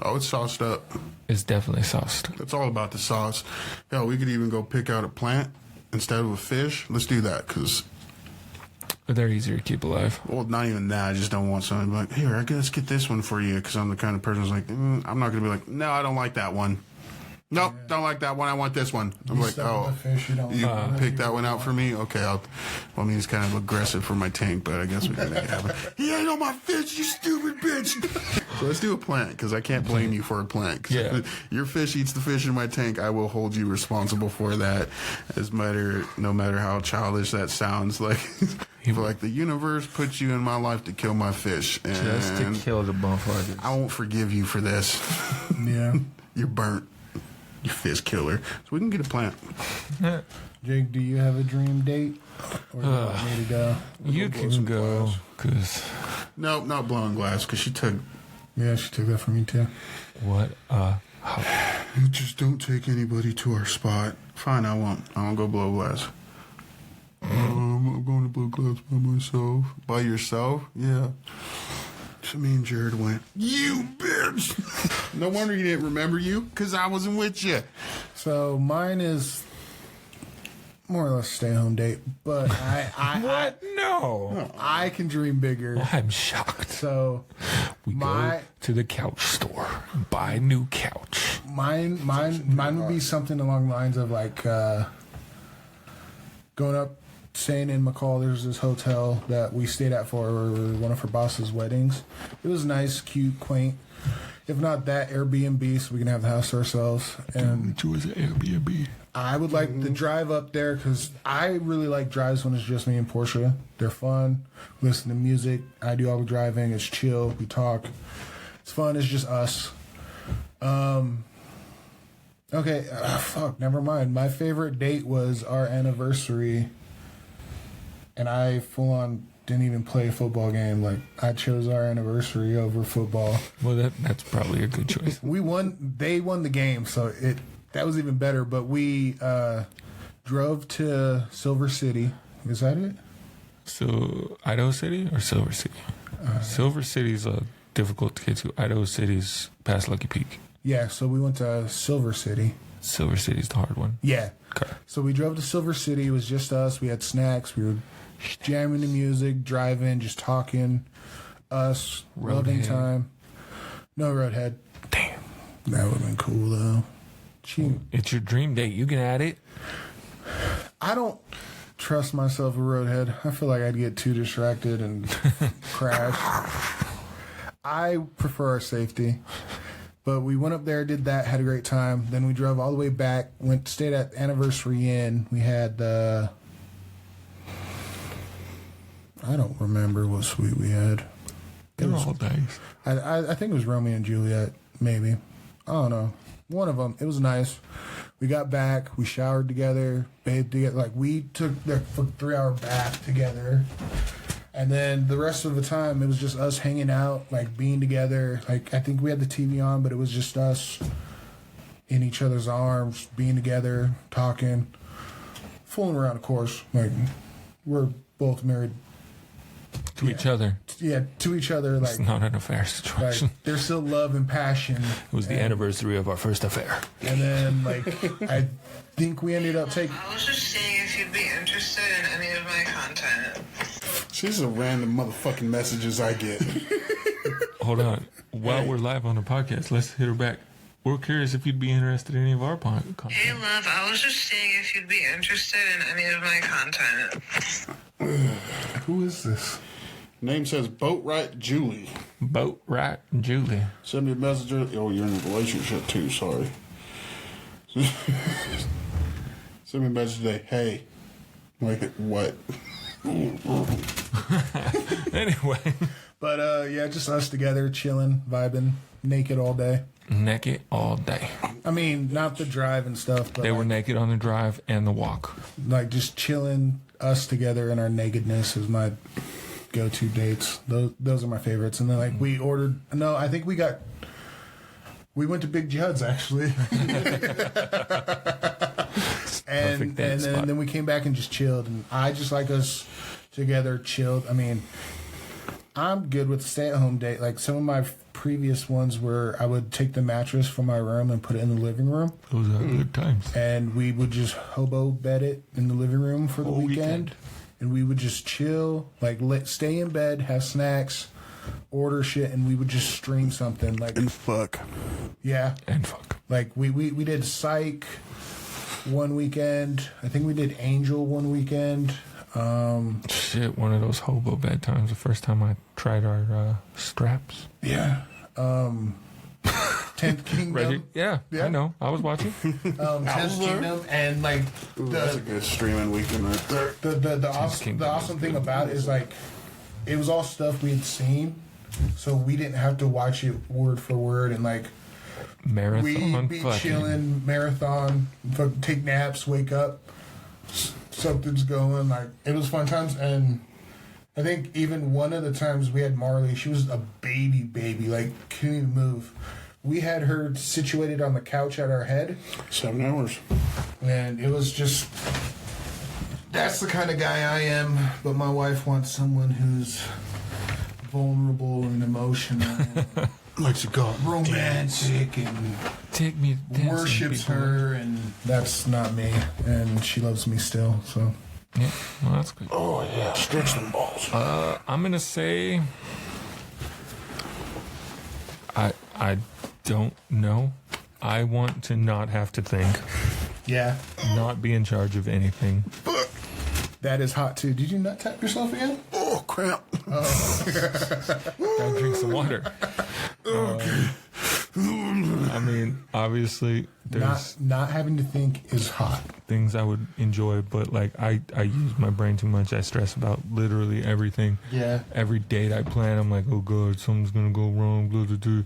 Oh, it's sauced up. It's definitely sauced. It's all about the sauce. Hell, we could even go pick out a plant instead of a fish. Let's do that, because, They're easier to keep alive. well, not even that. I just don't want something like, here, let's get this one for you, because I'm the kind of person who's like, I'm not going to be like, no, I don't like that one. Nope, don't like that one. I want this one. I'm You like, stuck with the fish, you don't want pick that one out for me? Okay, well, I mean, it's kind of aggressive for my tank, but I guess we can make it happen. He ate on my fish, you stupid bitch. So let's do a plant, because I can't blame you for a plant. 'Cause Yeah. your fish eats the fish in my tank. I will hold you responsible for that, no matter how childish that sounds. Like, like the universe puts you in my life to kill my fish, and Just to kill the motherfuckers. I won't forgive you for this. Yeah. You're burnt. You fish killer. So we can get a plant. Jake, do you have a dream date? Or do you want me to go? You blow can some go, glass. because No, not blowing glass, because she took. Yeah, she took that from me too. what Just don't take anybody to our spot. Fine, I won't. I won't go blow glass. I'm going to blow glass by myself. By yourself? Yeah. So me and Jared went, you bitch! No wonder he didn't remember you, because I wasn't with you. So mine is more or less stay home date, but What? No. I can dream bigger. I'm shocked. So We go to the couch store and buy a new couch. mine would be something along the lines of like going up, staying in McCall. There's this hotel that we stayed at for one of her boss's weddings. It was nice, cute, quaint. If not that, Airbnb, so we can have the house to ourselves. And It was an Airbnb. I would like the drive up there because I really like drives when it's just me and Portia. They're fun. We listen to music. I do all the driving. It's chill. We talk. It's fun. It's just us. Okay. Fuck. Never mind. My favorite date was our anniversary, and I full on didn't even play a football game. Like, I chose our anniversary over football. Well, that's probably a good choice. We won. They won the game, so that was even better. But we drove to Silver City. Is that it? So, Idaho City or Silver City? Silver City's difficult to get to. Idaho City's past Lucky Peak. Yeah. So we went to Silver City. Silver City's the hard one. Yeah. Okay. So we drove to Silver City. It was just us. We had snacks. We were jamming the music, driving, just talking. Us, loving Roadhead. time. No Roadhead. Damn. That would have been cool, though. It's your dream date. You can add it. I don't trust myself with Roadhead. I feel like I'd get too distracted and crash. I prefer our safety. But we went up there, did that, had a great time. Then we drove all the way back, stayed at Anniversary Inn. We had I don't remember what suite we had. They're all nice. I think it was Romeo and Juliet, maybe. I don't know. One of them. It was nice. We got back, we showered together, bathed together. Like, we took the 3-hour bath together. And then the rest of the time, it was just us hanging out, like, being together. Like, I think we had the TV on, but it was just us in each other's arms, being together, talking, fooling around, of course. Like, we're both married. To each other. Yeah, to each other. Like, It's not an affair situation. like, there's still love and passion. It was the anniversary of our first affair. And then, like, I think we ended up taking... I was just seeing if you'd be interested in any of my content. These are random motherfucking messages I get. Hold on. While we're live on the podcast, let's hit her back. We're curious if you'd be interested in any of our content. Hey, love, I was just seeing if you'd be interested in any of my content. Who is this? Name says Boatwright Julie. Boat right, Julie. Send me a message. Oh, you're in a relationship too. Sorry. Send me a message today. Hey, like what? Anyway. But, yeah, just us together, chilling, vibing, naked all day. Naked all day. I mean, not the drive and stuff, but They were like, naked on the drive and the walk. like just chilling, us together in our nakedness is my go-to dates. Those are my favorites. And then, like, we ordered... No, I think we went to Big Judd's, actually. and then we came back and just chilled. And I just like us together, chilled. I mean, I'm good with stay-at-home date. Like, some of my previous ones were I would take the mattress from my room and put it in the living room. Those are good times. And we would just hobo bed it in the living room for the weekend. And we would just chill, like, stay in bed, have snacks, order shit, and we would just stream something. Like, And fuck. yeah. And fuck. Like, we did Psych one weekend. I think we did Angel one weekend. Shit, one of those hobo bedtimes. The first time I tried our straps. Yeah. 10th Kingdom. Ready? Yeah, Yeah. I know. I was watching. 10th Kingdom. And, like, That's a good streaming weekend right there. the awesome thing about it is, like, it was all stuff we had seen, so we didn't have to watch it word for word, and, like, Marathon we'd be fucking. chilling, marathon, take naps, wake up, something's going. Like, it was fun times. And I think even one of the times we had Marley, she was a baby, like, couldn't even move. We had her situated on the couch at our head, 7 hours. and it was just... That's the kind of guy I am, but my wife wants someone who's vulnerable and emotional, Likes to go. romantic, and Take me dancing, worships people. her, and that's not me. And she loves me still, so... Yeah, well, that's good. Oh yeah, stretch them balls. I'm gonna say I don't know. I want to not have to think, Yeah, not be in charge of anything. that is hot, too. Did you nut tap yourself again? Oh crap. Gotta drink some water. I mean, obviously, there's Not having to think is hot. things I would enjoy, but like I use my brain too much. I stress about literally everything. Yeah. Every date I plan, I'm like, oh god, something's gonna go wrong. Blah, blah, blah.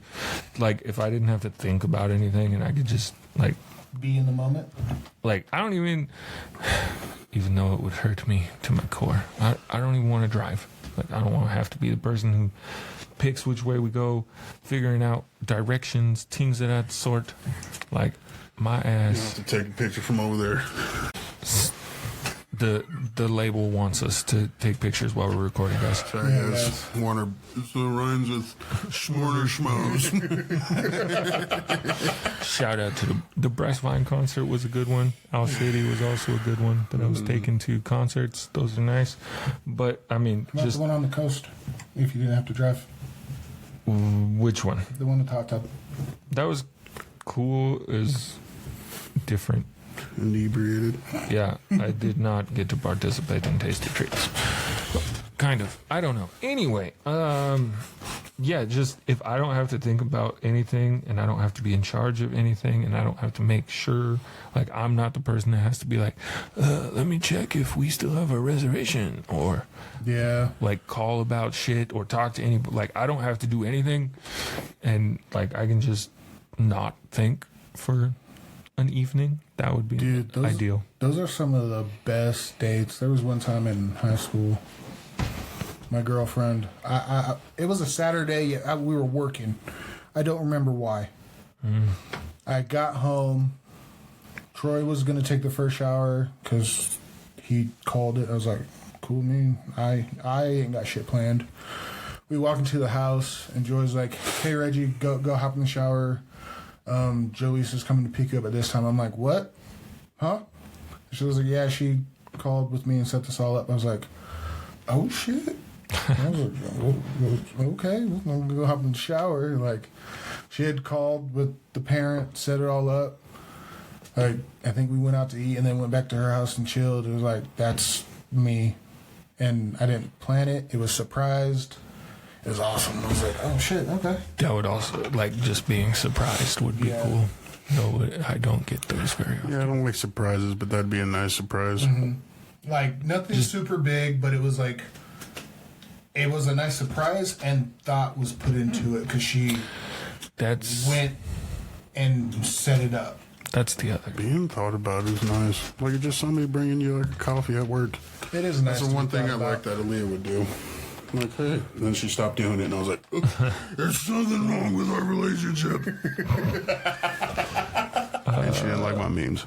Like if I didn't have to think about anything and I could just like Be in the moment. I don't even though it would hurt me to my core. I don't even want to drive. Like I don't want to have to be the person who picks which way we go, figuring out directions, things of that sort. Like my You have ass. to take a picture from over there. The label wants us to take pictures while we're recording, guys. Sorry, guys. Warner. So rhymes with Warner Schmoes. Shout out to the Bryce Vine concert was a good one. Owl City was also a good one that I was taking to concerts. Those are nice. But I mean, Not just the one on the coast, if you didn't have to drive. which one? The one at Hot Tub. That was cool. Is different. Inebriated. Yeah, I did not get to participate in Tasty Treats. Kind of. I don't know. Anyway, yeah, just if I don't have to think about anything and I don't have to be in charge of anything and I don't have to make sure, like, I'm not the person that has to be like, let me check if we still have a reservation or, Yeah. like, call about shit or talk to anybody. Like, I don't have to do anything and, like, I can just not think for an evening. That would be Dude, ideal. Those are some of the best dates. There was one time in high school, my girlfriend, it was a Saturday. We were working. I don't remember why. I got home. Troy was going to take the first shower because he called it. I was like, cool, me. I ain't got shit planned. We walk into the house, and Joy's like, hey, Reggie, go hop in the shower. Joey's is coming to pick you up at this time. I'm like, what? Huh? She was like, yeah, she called with me and set this all up. I was like, oh, shit. I was like, okay, I'm going to go hop in the shower. Like, she had called with the parent, set it all up. Like, I think we went out to eat and then went back to her house and chilled. It was like, that's me. And I didn't plan it. It was surprised. It was awesome. I was like, oh, shit, okay. That would also, like, just being surprised would be cool. No, I don't get those very often. Yeah, I don't like surprises, but that'd be a nice surprise. Like, nothing super big, but it was like, it was a nice surprise and thought was put into it because she went and set it up. That's the other. Being thought about is nice. Like, it's just somebody bringing you like a coffee at work. It is nice. That's the one thing I like that Aaliyah would do. I'm like, hey. And then she stopped doing it, and I was like, there's something wrong with our relationship. And she didn't like my memes.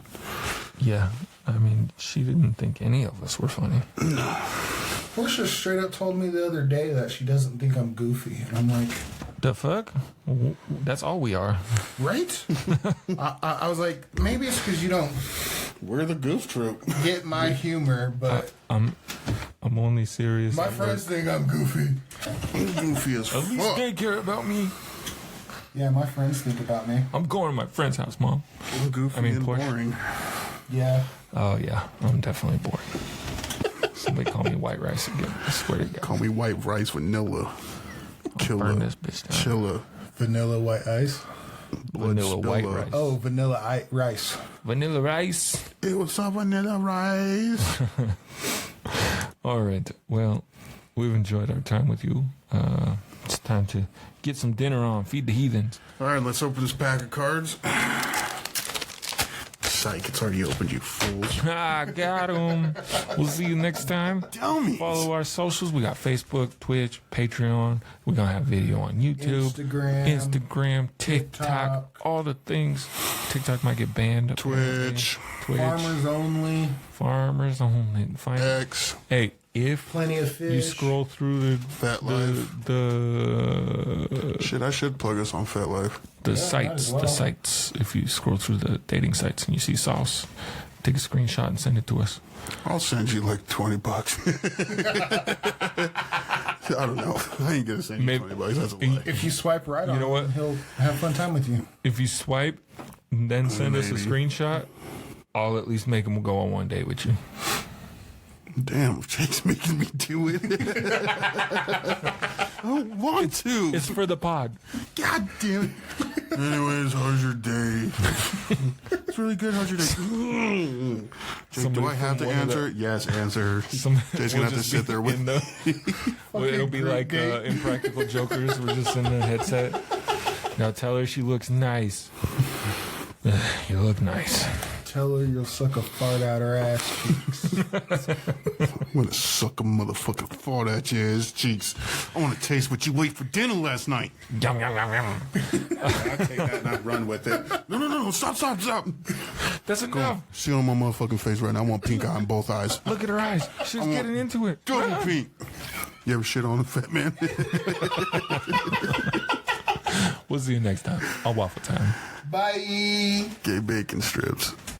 Yeah. I mean, she didn't think any of us were funny. Portia straight up told me the other day that she doesn't think I'm goofy. And I'm like, The fuck? That's all we are. Right? I was like, maybe it's because you don't We're the goof troop. get my humor, but I'm only serious. my friends think I'm goofy. I'm goofy as At least fuck. they care about me. Yeah, my friends think about me. I'm going to my friend's house, Mom. I'm goofy and Porsche. boring. Yeah. Oh, yeah. I'm definitely bored. Somebody call me white rice again. I swear to God. Call me white rice vanilla. Burn this bitch down. Chilla. Vanilla white ice. Vanilla white rice. Oh, vanilla rice. Vanilla rice. It was a vanilla rice. All right. Well, we've enjoyed our time with you. It's time to get some dinner on. Feed the heathens. All right, let's open this pack of cards. Psych, it's already opened, you fools. Got him. We'll see you next time. Tell me. Follow our socials. We got Facebook, Twitch, Patreon. We're going to have video on YouTube, Instagram, TikTok, all the things. TikTok might get banned. Twitch. Farmers only. Farmers only. Find X. Hey, if Plenty of fish. you scroll through Fat Life. the Shit, I should plug us on Fat Life. sites, well. the sites. If you scroll through the dating sites and you see sauce, take a screenshot and send it to us. I'll send you like $20. I don't know. I ain't gonna send you Maybe- $20. That's a lie. If you swipe right on know what? him, he'll have a fun time with you. If you swipe, and then send us a Maybe. screenshot, I'll at least make him go on one date with you. Damn, Jake's making me do it. I don't want to. It's for the pod. God damn it. Anyways, how's your day? It's really good. How's your day? Jake, Somebody do I have to from one of answer? Yes, answer. Some- Jake's we'll gonna have to just sit be there with in the- Well, it'll be great like date. Impractical Jokers. We're just in the headset. Now tell her she looks nice. You look nice. Tell her you'll suck a fart out her ass cheeks. I'm gonna suck a motherfucking fart at your ass cheeks. I want to taste what you ate for dinner last night. Yum, yum, yum, yum. I'll take that and I'll run with it. No. Stop. That's enough. See on my motherfucking face right now. I want pink eye in both eyes. Look at her eyes. She's getting into it. Double pink. You ever shit on a fat man? We'll see you next time on Waffle Time. Bye. Gay bacon strips.